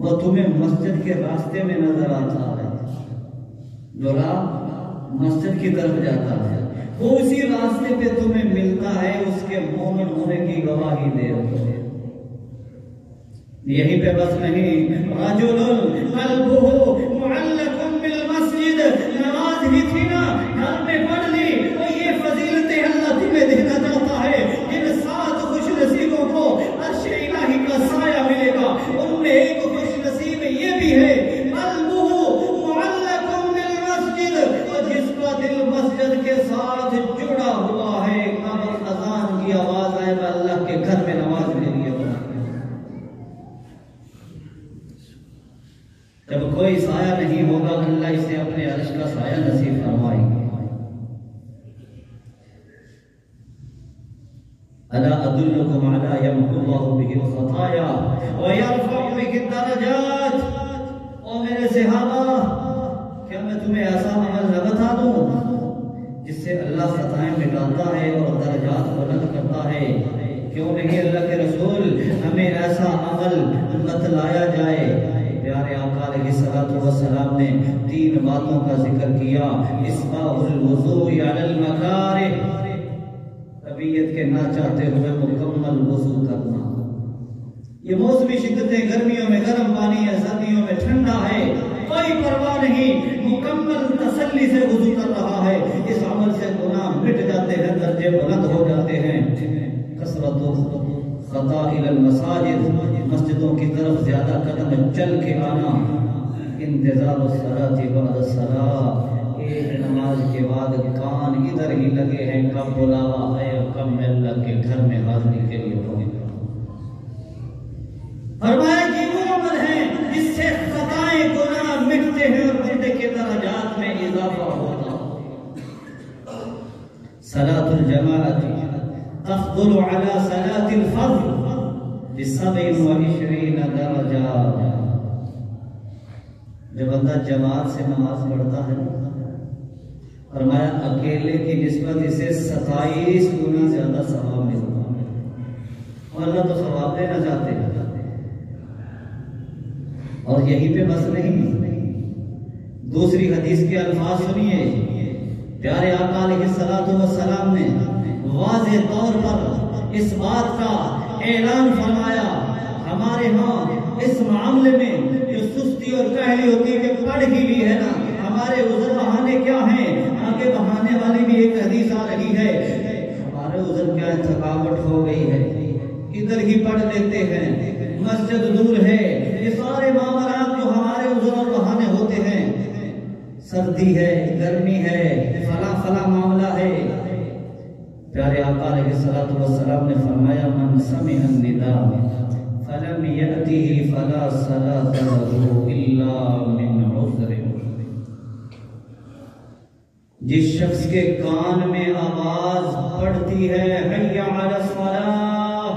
وہ تمہیں مسجد کے راستے میں نظر آتا ہے، جو راہ مسجد کی طرف جاتا ہے، وہ اسی راستے پہ تمہیں ملتا ہے، اس کے مومن ہونے کی گواہی دے رہے ہیں۔ یہی پہ بس نہیں، رجل قلبہ معلق بالمسجد، نماز ہی تھی نا، گھر میں پڑھ لی، اور یہ فضیلتیں اللہ تمہیں دینا چاہتا ہے، جن 7 خوش نصیبوں کو عرش الہی کا سایہ ملے گا، ان میں ایک خوش نصیب یہ بھی ہے قلبہ معلق بالمسجد، اور جس کا دل مسجد کے ساتھ جڑا ہوا ہے، قبل اذان کی آواز آئے گا اللہ کے گھر میں نماز کے لیے بنا۔ جب کوئی سایہ نہیں ہوگا، اللہ اسے اپنے عرش کا سایہ نصیب فرمائے گا۔ الا ادلکم علی یمحو اللہ بہ الخطایا ویرفع بہ الدرجات، او میرے صحابہ، کیا میں تمہیں ایسا عمل نہ بتا دوں جس سے اللہ خطائیں مٹاتا ہے اور درجات بلند کرتا ہے؟ کیوں نہیں اللہ کے رسول، ہمیں ایسا عمل بتلایا جائے۔ پیارے آقا علیہ السلام نے 3 باتوں کا ذکر کیا: اسباغ الوضوء علی المکارہ، طبیعت کے نہ چاہتے ہوئے مکمل وضو کرنا۔ یہ موسمی شدتیں، گرمیوں میں گرم پانی ہے، سردیوں میں ٹھنڈا ہے، کوئی پرواہ نہیں، مکمل تسلی سے وضو کر رہا ہے۔ اس عمل سے گناہ مٹ جاتے ہیں، درجے بلند ہو جاتے ہیں۔ کثرت خطا الی المساجد، مسجدوں کی طرف زیادہ قدم چل کے آنا۔ انتظار الصلاۃ بعد الصلاۃ، ایک نماز کے بعد کان ادھر ہی لگے ہیں، کب بلاوا ہے اور کب میں اللہ کے گھر میں حاضری کے لیے پہنچ رہا ہوں۔ فرمایا کہ وہ عمل ہے جس سے خطائیں گناہ مٹتے ہیں اور بندے کے درجات میں اضافہ ہوتا ہے۔ صلاۃ الجماعت تفضل علی صلاۃ الفرد ب27 درجہ۔ جب بندہ جماعت سے نماز پڑھتا ہے، فرمایا اکیلے کی نسبت اسے 27 گنا زیادہ ثواب ملتا ہے۔ اور اللہ تو ثواب دینا چاہتے ہیں، اور یہیں پہ بس نہیں، دوسری حدیث کے الفاظ سنیے۔ پیارے آقا علیہ السلام نے واضح طور پر اس بات کا اعلان فرمایا، ہمارے ہاں اس معاملے میں جو سستی اور کاہلی ہوتی ہے کہ پڑھ ہی لی ہے نا، ہمارے عذر بہانے کیا ہیں؟ آگے بہانے والی بھی ایک حدیث آ رہی ہے، ہمارے عذر کیا ہے؟ تھکاوٹ ہو گئی ہے، ادھر ہی پڑھ لیتے ہیں، مسجد دور ہے، یہ سارے معاملات جو ہمارے عذر اور بہانے ہوتے ہیں، سردی ہے، گرمی ہے، فلاں معاملہ ہے۔ پیارے آقا علیہ السلام نے فرمایا من سمع النداء فلم یأتہ فلا صلاۃ لہ الا من عذر۔ جس شخص کے کان میں آواز پڑتی ہے حی علی الصلاۃ،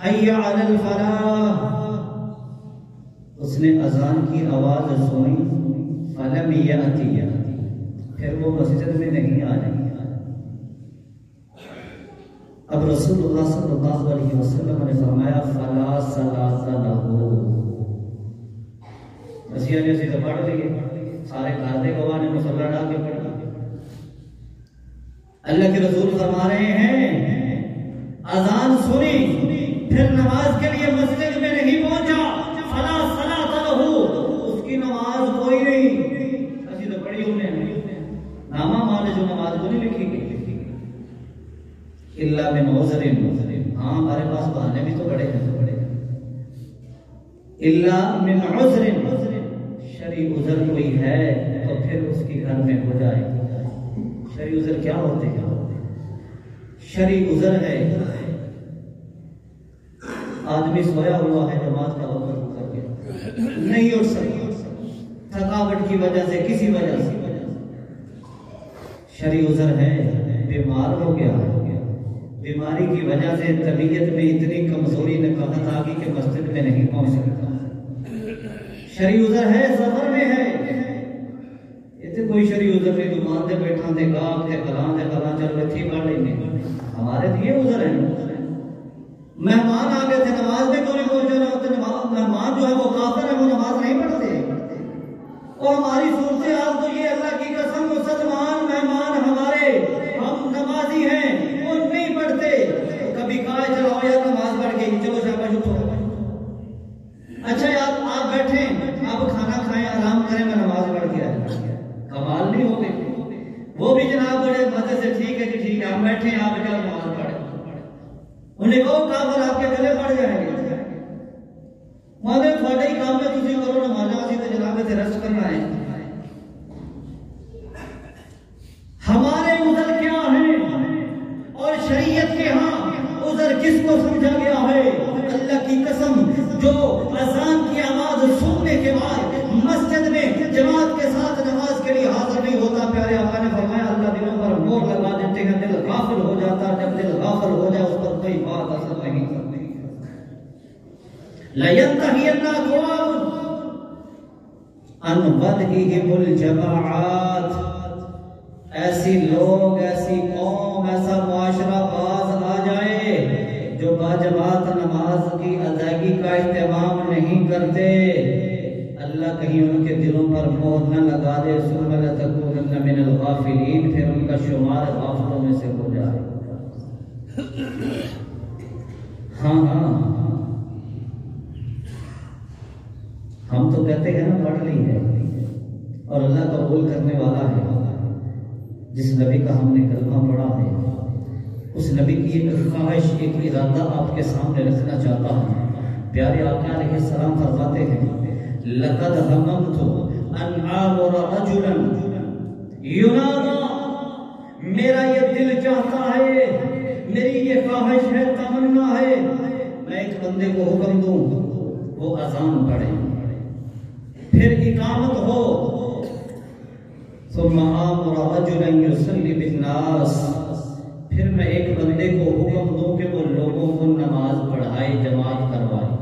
حی علی الفلاح، اس نے اذان کی آواز سنی، فلم یأتہ، پھر وہ مسجد میں نہیں آئی۔ اب رسول اللہ صلی اللہ علیہ وسلم نے فرمایا فلا صلاۃ لہ، مسیح نے اسے پڑھ لیے، سارے کارتے گواہ نے مصلی ڈال کے پڑھا۔ اللہ کے رسول فرما رہے ہیں اذان سنی، پھر نماز کے لیے مسجد میں نہیں پہنچا، فلا صلاۃ لہ، اس کی نماز کوئی نہیں۔ ایسی تو پڑھی ہم نے، نامہ مانے جو نماز کو نہیں لکھی گئی، الا من عذر، ہاں ہمارے پاس بہانے بھی تو بڑے ہیں، الا من عذر، شرعی عذر کوئی ہے تو پھر اس کی گھر میں ہو جائے۔ شرعی عذر کیا ہوتے ہیں؟ شرعی عذر ہے آدمی سویا ہوا ہے، نماز کا وقت ہو کر کے نہیں اٹھ سکتا، تھکاوٹ کی وجہ سے، کسی وجہ سے۔ شرعی عذر ہے بیمار ہو گیا، بیماری کی وجہ سے طبیعت میں اتنی کمزوری نقاہت آ گئی کہ مسجد میں نہیں پہنچ سکتا۔ شرعی عذر ہے سفر میں ہے، یہ تو کوئی شرعی عذر نہیں، دکان سے بیٹھا دے گاہ تے فلاں چل رہے تھی پڑھ لیں گے، ہمارے تو یہ عذر ہے۔ مہمان آ گئے تھے، نماز میں کیوں نہیں پہنچے نہ؟ مہمان جو ہے وہ کافر ہے، وہ نماز نہیں پڑھتے۔ اور ہماری صورتحال تو یہ، اللہ کی قسم، مسلمان مہمان ہمارے، ہم نمازی ہیں، وہ نہیں پڑھتے۔ کبھی کہا چلو یار نماز پڑھ گئی، چلو شاباش اٹھو، اچھا یار آپ بیٹھیں، آپ کھانا کھائیں، آرام کریں، میں نماز پڑھ کے آیا۔ کمال نہیں ہو گئی، وہ بھی جناب بڑے مزے سے ٹھیک ہے جی ٹھیک ہے، ہم بیٹھیں، آپ چلو نماز پڑھیں۔ انہیں کہو کافر آپ کے گلے پڑ جائیں گے، مادر تھوڑے ہی کام میں تسی کرو، نمازاں اسی تے جناب تے رسٹ کرنا ہے۔ ہمارے عذر کیا ہیں اور شریعت کے ہاں عذر کس کو سمجھا گیا ہے؟ اللہ کی قسم، جو اذان کی آواز سننے کے بعد مسجد میں جماعت کے ساتھ نماز کے لیے حاضر نہیں ہوتا، پیارے آقا نے فرمایا اللہ دلوں پر مور لگا دیتے ہیں، دل غافل ہو جاتا، جب دل غافل ہو جائے اس پر کوئی بات اثر نہیں کرتی۔ لَيَنْتَهِيَنَّ أَقْوَامٌ عَنْ وَدْعِهِمُ الْجَمَاعَاتِ، ایسی لوگ، ایسی قوم، ایسا معاشرہ باز آ جائے جو باجماعت نماز کی ادائیگی کا اہتمام نہیں کرتے، اللہ کہیں ان کے دلوں پر مہر نہ لگا دے، ثم لتکونن من الغافلین، پھر ان کا شمار غافلوں میں سے ہو جائے۔ ہاں ہم تو کہتے ہیں نا پڑھ لی ہے، اور اللہ قبول کرنے والا ہے۔ جس نبی کا ہم نے کلمہ پڑھا ہے، اس نبی کی ایک خواہش، ایک ارادہ آپ کے سامنے رکھنا چاہتا ہوں۔ پیارے آقا علیہ السلام فرماتے ہیں، لَقَدْ هَمَمْتُ أَنْ آمُرَ رَجُلًا يُنَادَى، میرا یہ دل چاہتا ہے، میری یہ خواہش ہے، تمنا ہے، میں ایک بندے کو حکم دوں وہ اذان پڑھے، پھر اقامت ہو، ثم آمر رجلا يصلي بالناس، پھر میں ایک بندے کو حکم دوں کہ وہ لوگوں کو نماز پڑھائے، جماعت کروائے۔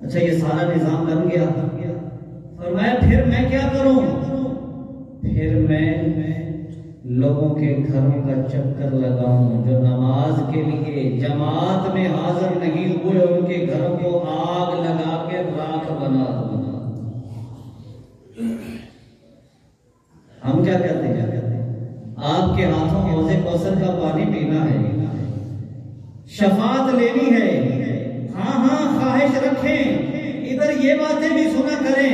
اچھا یہ سارا نظام بن گیا، فرمایا پھر میں کیا کروں؟ پھر میں لوگوں کے گھروں کا چکر لگاؤں، جو نماز کے لیے جماعت میں حاضر نہیں ہوئے ان کے گھروں کو آگ لگا کے راکھ بنا دوں۔ ہم کیا کہتے ہیں؟ آپ کے ہاتھوں حوض کوثر کا پانی پینا ہے، شفاعت لینی ہے، ہاں خواہش رکھیں، ادھر یہ باتیں بھی سنا کریں۔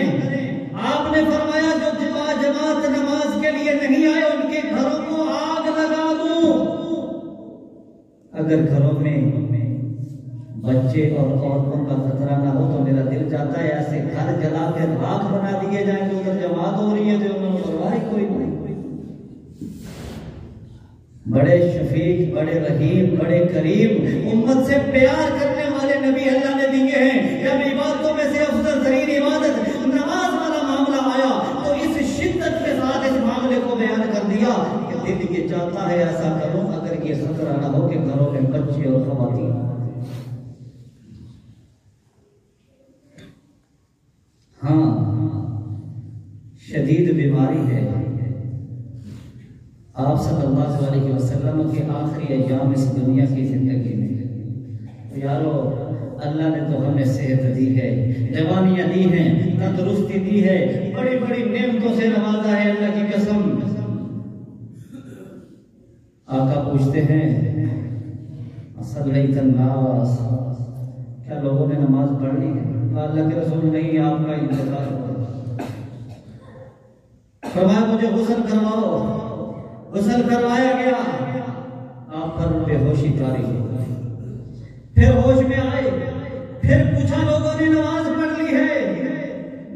آپ نے فرمایا جو جماعت نماز کے لیے نہیں آئے ان کے گھروں کو آگ لگا دوں۔ اگر گھروں میں بچے اور عورتوں کا خطرہ نہ ہو تو میرا دل چاہتا ہے ایسے گھر جلا کے راکھ بنا دیے جائیں، جو ادھر جماعت ہو رہی ہے جو انہوں نے پرواہ کوئی نہیں۔ بڑے شفیق، بڑے رحیم، بڑے کریم، امت سے پیار کرنے والے نبی اللہ نے دیے ہیں۔ جب عبادتوں میں سے افضل ترین عبادت نماز والا معاملہ آیا تو اس شدت کے ساتھ اس معاملے کو بیان کر دیا کہ دل یہ چاہتا ہے ایسا کروں اگر یہ خطرہ نہ ہو کہ گھروں میں بچے اور خواتین۔ ہاں شدید بیماری ہے، آپ صلی اللہ علیہ وسلم کے آخری ایام اس دنیا کی زندگی میں۔ یارو اللہ نے تو ہمیں صحت دی ہے، جوانیاں دی ہیں، تندرستی دی ہے، بڑی بڑی نعمتوں سے نوازا ہے، اللہ کی قسم۔ آقا پوچھتے ہیں صلیت الناس، کیا لوگوں نے نماز پڑھ لی ہے؟ اللہ کے رسول نہیں، آپ کا انتظار ہو۔ فرمایا مجھے غسل کرواؤ، غسل کروایا گیا، آپ پر بے ہوشی طاری ہو گئی، پھر ہوش میں آئے، پھر پوچھا لوگوں نے نماز پڑھ لی ہے؟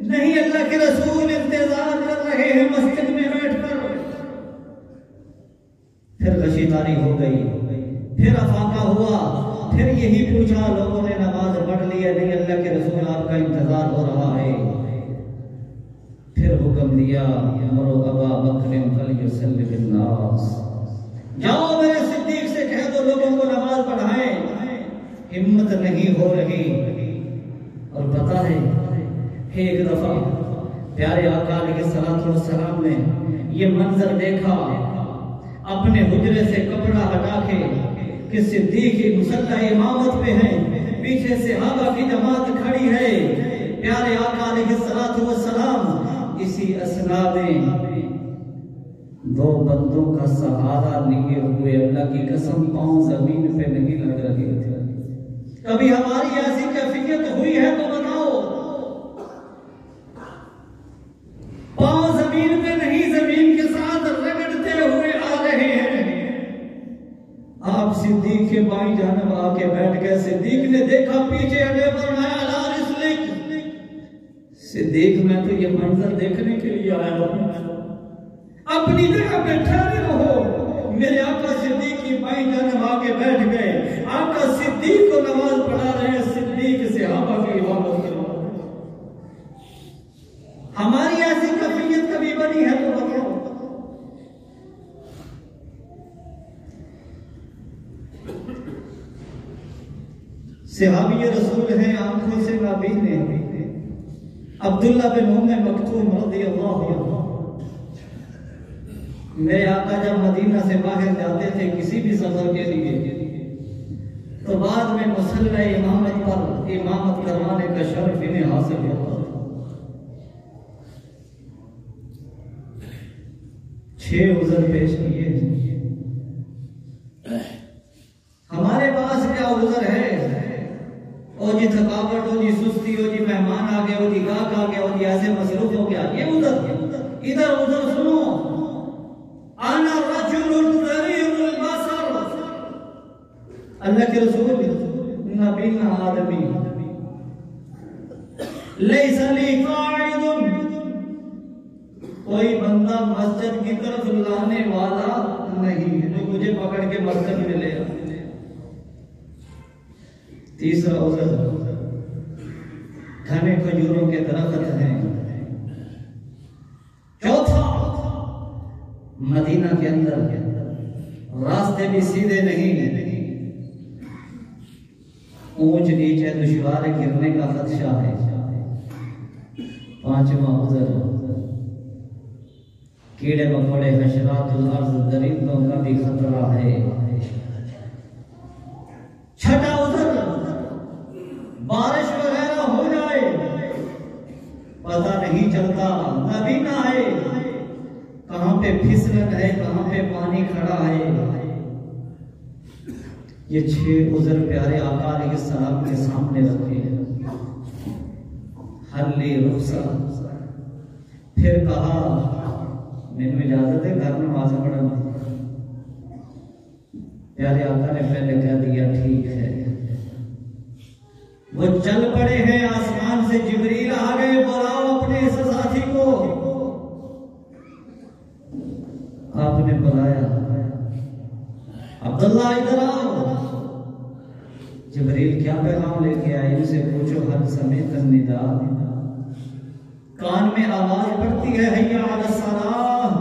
نہیں، اللہ کے رسول انتظار کر رہے ہیں مسجد میں بیٹھ کر۔ پھر غشی طاری ہو گئی، پھر افاقہ ہوا، پھر یہی پوچھا لوگوں نے نماز پڑھ لی ہے؟ نہیں، اللہ کے رسول آپ کا انتظار ہو رہا ہے۔ پھر حکم دیا امرو ابا بکر فلیصلی بالناس، جاؤ میرے صدیق سے کہہ دو لوگوں کو نماز پڑھائیں۔ ہمت نہیں ہو رہی۔ اور پتہ ہے ایک دفعہ پیارے آقا علیہ السلام نے یہ منظر دیکھا، اپنے حجرے سے کپڑا ہٹا کے کہ صدیق مصلی امامت پہ ہیں، پیچھے صحابہ کی جماعت کھڑی ہے، پیارے آقا علیہ السلام اسی اسنا میں دو بندوں کا سہارا لیے ہوئے، اللہ کی قسم پاؤں زمین پہ نہیں لگ رہے تھے۔ کبھی ہماری ایسی کیفیت ہوئی ہے تو بتاؤ؟ پاؤں زمین پہ نہیں، زمین کے ساتھ رگڑتے ہوئے آ رہے ہیں۔ آپ صدیق کے بائیں جانب آ کے بیٹھ گئے، صدیق نے دیکھا پیچھے ہٹے، فرمایا لا رسلک، صدیق میں تو یہ منظر دیکھنے کے لیے آیا ہوں، اپنی جگہ پہ ٹھہرے رہو۔ میرے آقا صدیق کی بائیں جانب آ کے بیٹھ گئے، آقا صدیق کو نماز پڑھا رہے ہیں، صدیق صحابہ کی عبادت کر رہے ہیں۔ ہماری ایسی کیفیت کبھی بنی ہے تو بتاؤ؟ صحابی رسول ہیں، آنکھوں سے نابین ہیں، عبداللہ بن مکتوم رضی اللہ عنہ۔ میرے آقا جب مدینہ سے باہر جاتے تھے کسی بھی سفر کے لیے تو بعد میں مسلح امامت پر امامت کروانے کا شرف انہیں حاصل ہوتا. 6 عذر پیش کیے. ہمارے پاس کیا عذر ہے؟ او جی تھکاوٹ ہو، جی سستی ہو، جی مہمان آ گئے ہو، جی گاہک آ گیا ہو، جی ایسے مصروف ہو گیا، یہ عذر. ادھر عذر سنو، انا رجل ضریب البصر. اللہ کے رسول نبینا آدمی لیس لی قاعد، کوئی بندہ مسجد کی طرف لانے والا نہیں جو مجھے پکڑ کے مسجد میں لے آ. تیسرا عذر، گھنے کھجوروں کے درخت ہیں. چوتھا، مدینہ کے اندر راستے بھی سیدھے نہیں، اونچ نیچ ہے، دشوار گرنے کا خدشہ ہے. پانچواں عذر، کیڑے مکوڑے حشرات الارض درندوں کا بھی خطرہ ہے. چھٹا عذر، بارش وغیرہ ہو جائے پتہ نہیں چلتا، نبینا ہے کہاں پہ پھسلن ہے، کہاں پہ پانی کھڑا ہے. یہ 6 عذر پیارے آقا علیہ السلام کے سامنے رکھے ہیں. حلی رخصت. پھر کہا میرے اجازت ہے گھر میں نماز پڑھنا. پیارے آقا نے پہلے کہہ دیا ٹھیک ہے. وہ چل پڑے ہیں، آسمان سے جبریل آ گئے، بلاؤ اپنے اس ساتھی کو. آپ نے بلایا، عبداللہ ادھر آؤ. جبریل کیا پیغام لے کے آئے؟ ان سے پوچھو حد سمیت النداء. کان میں آواز پڑتی ہے حی علی الصلاۃ.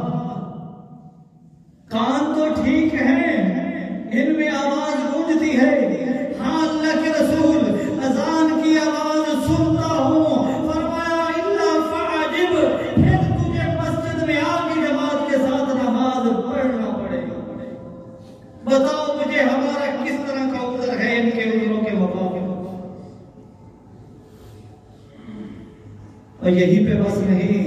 کان تو ٹھیک ہیں، ان میں آواز گونجتی ہے. ہاں اللہ کے رسول اذان کی آواز سنتا ہوں. فرمایا الا فعجب، پھر تجھے مسجد میں آ کے جماعت کے ساتھ نماز پڑھنا پڑے گا. بتاؤ مجھے ہمارا کس طرح کا عذر ہے ان کے عذروں کے مقابلے. اور یہی پہ بس نہیں،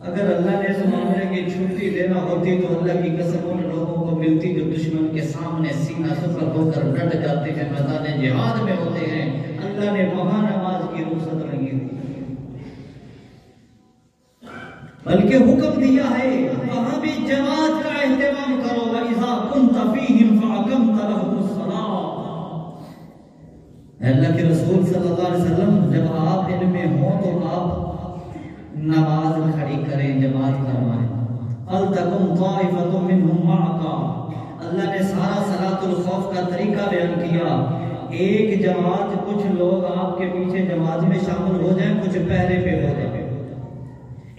اگر اللہ نے اس معاملے کی چھٹی دینا ہوتی تو اللہ کی قسم ان لوگوں کو ملتی جو دشمن کے سامنے سینہ سپر ہو کر ڈٹ جاتے ہیں، میدان جہاد میں ہوتے ہیں. اللہ نے وہاں نماز کی رخصت نہیں دی، بلکہ حکم دیا ہے وہاں بھی جماعت کا اہتمام کرو. وَإِذَا كُنْتَ فِيهِمْ فَأَقَمْتَ لَهُمُ الصَّلَاةَ. اللہ کے رسول صلی اللہ علیہ وسلم جب آپ ان میں ہوں تو آپ نماز کھڑی کریں، جماعت کروائیں. فَلْتَكُمْ طَائِفَةٌ مِّنْهُمْ مَعَكَ. اللہ نے سارا صلاۃ الخوف کا طریقہ بیان کیا. ایک جماعت، کچھ لوگ آپ کے پیچھے جماعت میں شامل ہو جائیں، کچھ پہرے پہ ہو جائیں.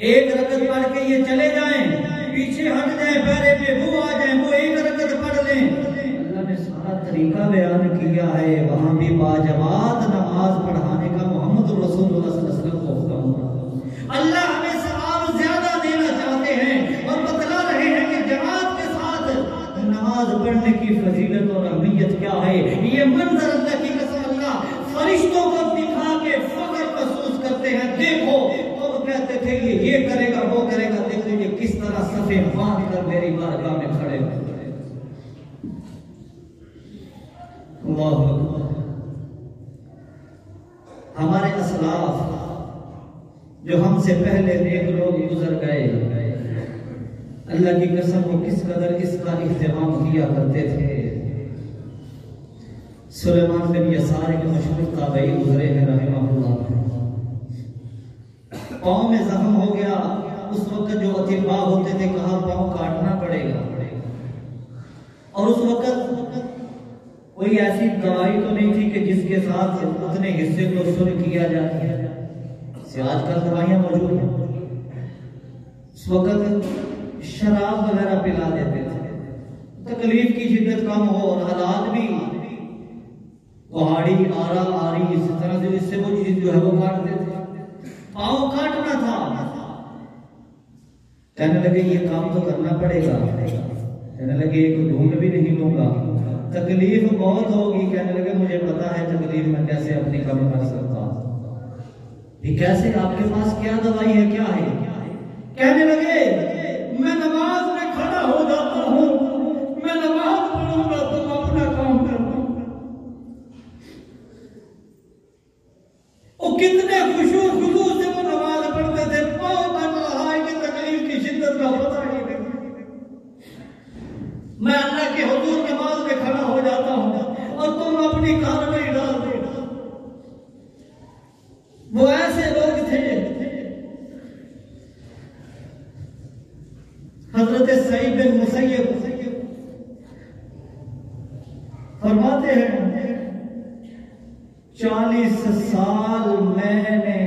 ایک رکعت پڑھ کے یہ چلے جائیں، پیچھے ہٹ جائیں، پہرے پہ وہ آ جائیں، وہ ایک رکعت پڑھ لیں. اللہ نے سارا طریقہ بیان کیا ہے. وہاں بھی باجماعت نماز پڑھانے کا محمد رسول اللہ صلی اللہ علیہ وسلم کو حکم ہوا. اللہ ہمیں ثواب زیادہ دینا چاہتے ہیں اور بتلا رہے ہیں کہ جماعت کے ساتھ نماز پڑھنے کی فضیلت اور اہمیت کیا ہے. یہ منظر اللہ کی قسم اللہ فرشتوں کو دکھا کے فخر محسوس کرتے ہیں. دیکھو تو کہتے تھے یہ کرے گا، وہ کرے گا، دیکھو یہ کس طرح صفیں باندھ کر میری بارگاہ میں کھڑے ہوئے. اللہ اکبر. ہمارے اسلاف جو ہم سے پہلے نیک لوگ گزر گئے، اللہ کی قسم وہ کس قدر اس کا اہتمام کیا کرتے تھے. سلیمان بن یسار کے مشہور تابعی گزرے ہیں رحمہ اللہ. پاؤں میں زخم ہو گیا، اس وقت جو اطباء ہوتے تھے کہا پاؤں کاٹنا پڑے گا. اور اس وقت کوئی ایسی دوائی تو نہیں تھی کہ جس کے ساتھ اتنے حصے کو سن کیا جاتا ہے. آج کل دوائیاں موجود ہیں. اس وقت شراب وغیرہ پلا دیتے تھے، تکلیف کی شدت کم ہو اور حالات بھی پہاڑی آرا آری اس طرح سے، اس سے وہ چیز جو ہے وہ کاٹ دیتے. پاؤں کاٹنا تھا، کہنے لگے یہ کام تو کرنا پڑے گا. کہنے لگے ایک ڈھونڈ بھی نہیں لوں گا، تکلیف بہت ہوگی. کہنے لگے مجھے پتا ہے تکلیف میں کیسے اپنی کم کر سکتا ہوں. کیسے؟ آپ کے پاس کیا دوائی ہے؟ کیا ہے؟ کہنے لگے میں نماز میں کھڑا ہو جاتا ہوں، میں نماز پڑھوں گا تم اپنا کام کرنا. وہ کتنے خشوع خضوع سے وہ نماز پڑھتے تھے. پاؤں تک رہا ہے کہ تکلیف کی شدت کا پتہ نہیں. میں اللہ کے حضور نماز میں کھڑا ہو جاتا ہوں اور تم اپنی کار میں ڈال دو. وہ ایسے لوگ تھے. حضرت سعید بن مسیب فرماتے ہیں 40 سال میں نے،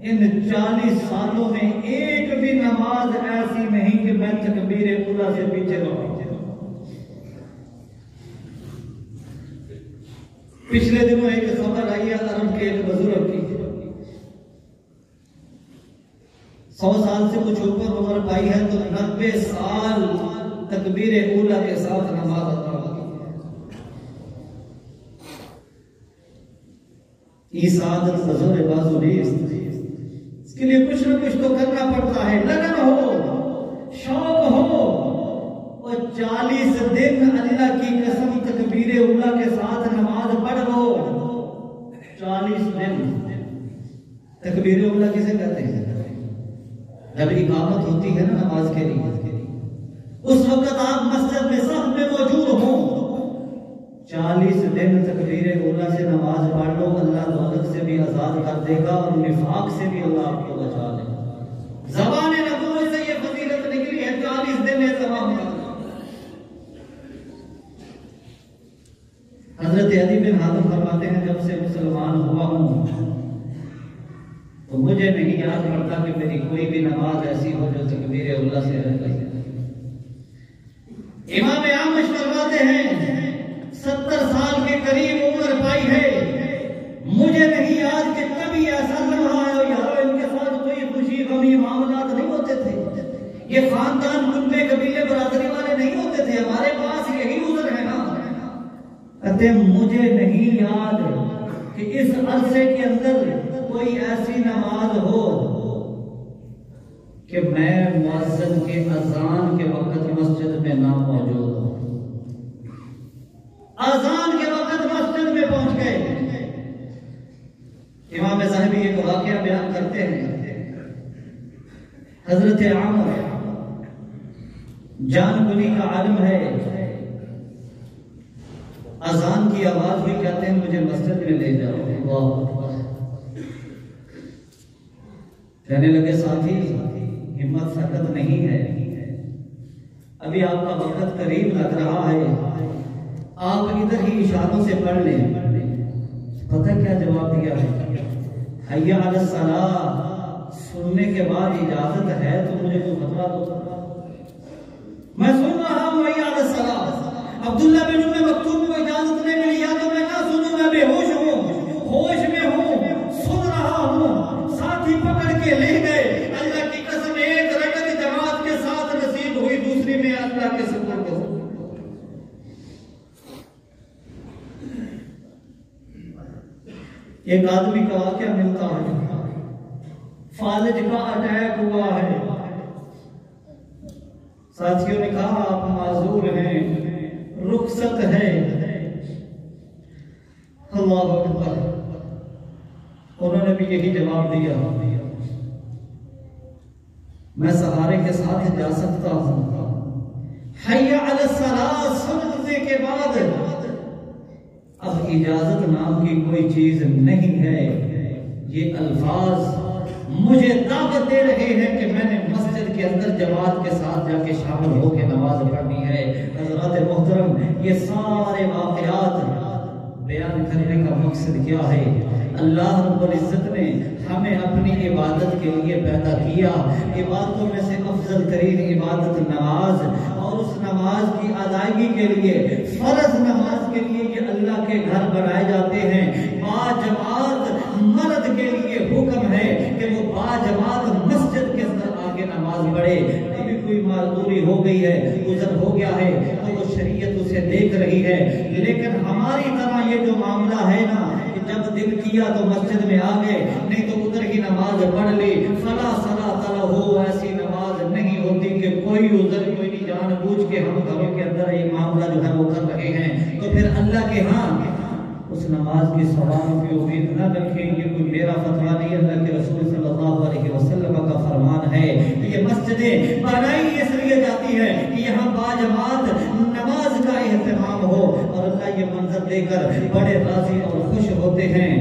ان 40 سالوں میں ایک بھی نماز ایسی نہیں کہ میں تکبیر اولیٰ سے پیچھے رہا. پچھلے دنوں ایک خبر آئی ہے عرب کے ایک بزرگ کی، 100 سال سے کچھ اوپر عمر پائی ہے تو 90 سال تکبیر اولیٰ کے ساتھ نماز ادا کی. یہ سعادت بزرگ بازو نہیں، اس کے لیے کچھ نہ کچھ تو کرنا پڑتا ہے. لگن ہو، شوق ہو. اور 40 دن اللہ کی قسم تکبیر اولیٰ کے ساتھ نماز پڑھ لو. 40 دن تکبیر اولیٰ کسے کہتے ہیں؟ جب اقامت ہوتی ہے نا نماز کے لیے، اس وقت آپ مسجد میں صف میں موجود ہوں. 40 دن تکبیر اولیٰ سے نماز پڑھ لو. اللہ دوزخ سے بھی آزاد کر دے گا اور نفاق سے بھی اللہ آپ کو بچا لے گا. زبان نبوت سے یہ فضیلت نکلی ہے 40 دن اہتمام کرنا. حضرت علی بن حاتم فرماتے ہیں جب سے مسلمان ہوا ہوں تو مجھے نہیں یاد پڑتا کہ میری کوئی بھی نماز ایسی ہو جو تکبیر اولیٰ سے رہ گئی. امام اعمش فرماتے ہیں 70 سال کے قریب عمر پائی ہے، مجھے نہیں یاد کہ کبھی ایسا لمحہ ہے یار ان کے ساتھ کوئی خوشی غمی معاملات نہیں ہوتے تھے. یہ خاندان کنبے قبیلے برادری والے نہیں ہوتے تھے. ہمارے پاس یہی عذر ہے نا. کہتے مجھے نہیں یاد کہ اس عرصے کے اندر کوئی ایسی نماز ہو کہ میں مؤذن کے اذان کے وقت مسجد میں نہ موجود ہوں. اذان کے وقت مسجد میں پہنچ گئے. امام ذہبی ایک واقعہ بیان کرتے ہیں. حضرت عامر جان گنی کا عالم ہے، اذان کی آواز بھی کہتے ہیں مجھے مسجد میں لے جاؤ. کہنے لگے ساتھی ہمت سکت نہیں ہے، ابھی آپ کا وقت قریب لگ رہا ہے، آپ ادھر ہی اشاروں سے پڑھ لیں. پتہ کیا جواب دیا ہے؟ حی علی الصلاۃ سننے کے بعد اجازت ہے تو مجھے تو بتلا دو. میں سن رہا ہوں حی علی الصلاۃ. عبداللہ بن ام مکتوم کو اجازت نہیں ملی، یا تو میں نہ سنوں، میں بے ہوش ہوں، ہوش میں ہوں، سن رہا ہوں. ساتھی پکڑ کے لے گئے. اللہ کی قسم ایک رکعت جماعت کے ساتھ نصیب ہوئی، دوسری میں اللہ کے سپرد ہو. ایک آدمی کا واقعہ ملتا ہے، فالج کا اٹیک ہوا ہے. ساتھیوں نے کہا آپ معذور ہیں، رخصت ہے. اللہ اکبر. انہوں نے بھی یہی جواب دیا میں سہارے کے ساتھ جا سکتا ہوں. حی علی الصلاۃ سننے کے بعد اب اجازت نام کی کوئی چیز نہیں ہے. یہ الفاظ مجھے دعوت دے رہے ہیں کہ میں نے مسجد کے اندر جماعت کے ساتھ جا کے شامل ہو کے نماز پڑھنی ہے. حضرات محترم، یہ سارے واقعات بیان کرنے کا مقصد کیا ہے؟ اللہ رب العزت نے ہمیں اپنی عبادت کے لیے پیدا کیا. عبادتوں میں سے افضل ترین عبادت نماز، اور اس نماز کی ادائیگی کے لیے، فرض نماز کے لیے یہ اللہ کے گھر بنائے جاتے ہیں. باجماعت مرد کے لیے حکم ہے کہ وہ باجماعت مسجد کے اندر آگے نماز پڑھے. ابھی کوئی معذوری ہو گئی ہے، عذر ہو گیا ہے تو وہ شریعت اسے دیکھ رہی ہے۔ لیکن ہماری طرح یہ جو معاملہ ہے نا کہ جب دل کیا تو مسجد میں آ گئے، نہیں تو ادھر ہی نماز پڑھ لی، فلا صلاۃ لہ، ایسی نماز نہیں ہوتی کہ کوئی عذر کوئی نہیں، جان بوجھ کے ہم گھروں کے اندر یہ معاملہ جو ہے وہ کر رہے ہیں، تو پھر اللہ کے ہاں اس نماز کی ثواب کی امید نہ رکھیں۔ یہ کوئی میرا فتویٰ نہیں، اللہ کے رسول صلی اللہ علیہ وسلم کا فرمان ہے کہ یہ مسجدیں بنائی اس لیے جاتی ہے کہ یہاں باجماعت نماز کا اہتمام ہو، اور اللہ یہ منظر دے کر بڑے راضی اور خوش ہوتے ہیں۔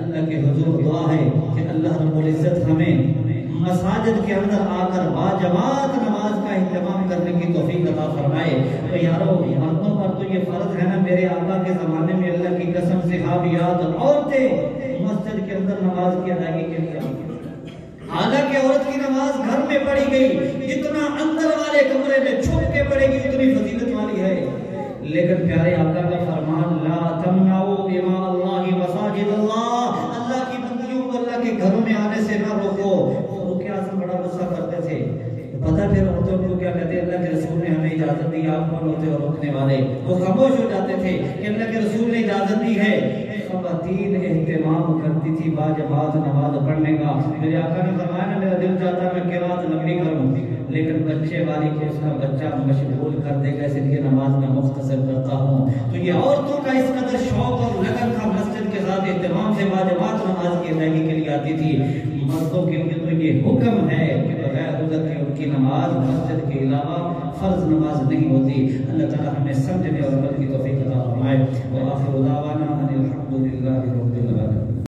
اللہ کے حضور دعا ہے کہ اللہ رب العزت ہمیں مساجد کے اندر آ کر باجماعت نماز کا اہتمام کرنے کی توفیق عطا فرمائے۔ تو یارو مردوں پر تو یہ فرض ہے نا، میرے آقا کے زمانے میں اللہ کی قسم صحابیات عورتیں مسجد کے اندر نماز کی ادائیگی کے لیے آتی ہیں۔ حالانکہ عورت کی نماز گھر میں پڑھی گئی، جتنا اندر والے کمرے میں چھپ کے پڑھے گی اتنی فضیلت والی ہے، لیکن پیارے آقا کا فرمان لا تمنعوا اماء اللہ مساجد اللہ، اللہ کی بندیوں کو اللہ کے گھروں میں آنے سے نہ روکو۔ بڑا غصہ کرتے تھے، پتہ پھر عورتوں کو کیا کہتے ہیں، اللہ کے رسول نے ہمیں اجازت دی، آپ کون ہوتے اور روکنے والے؟ وہ خاموش ہو جاتے تھے کہ اللہ کے رسول نے اجازت دی ہے۔ خواتین اہتمام کرتی تھی باجماعت نماز پڑھنے کا۔ میرے آقا نے فرمایا نا میرا دل چاہتا ہے میں قرات لمبی کروں، لیکن بچے والی کو اس کا بچہ مشغول کر دے گا، اس لیے نماز میں مختصر کرتا ہوں۔ تو یہ عورتوں کا اس قدر شوق اور لگن تھا مسجد کے ساتھ اہتمام سے باجماعت نماز کی ادائیگی کے لیے آتی تھی۔ مردوں کے لیے تو یہ حکم ہے کہ بغیر عذر کے ان کی نماز مسجد کے علاوہ فرض نماز نہیں ہوتی۔ اللہ تعالی ہمیں سمجھنے اور عمل کی توفیق عطا فرمائے۔ وآخر دعوانا ان الحمد للہ رب العالمین۔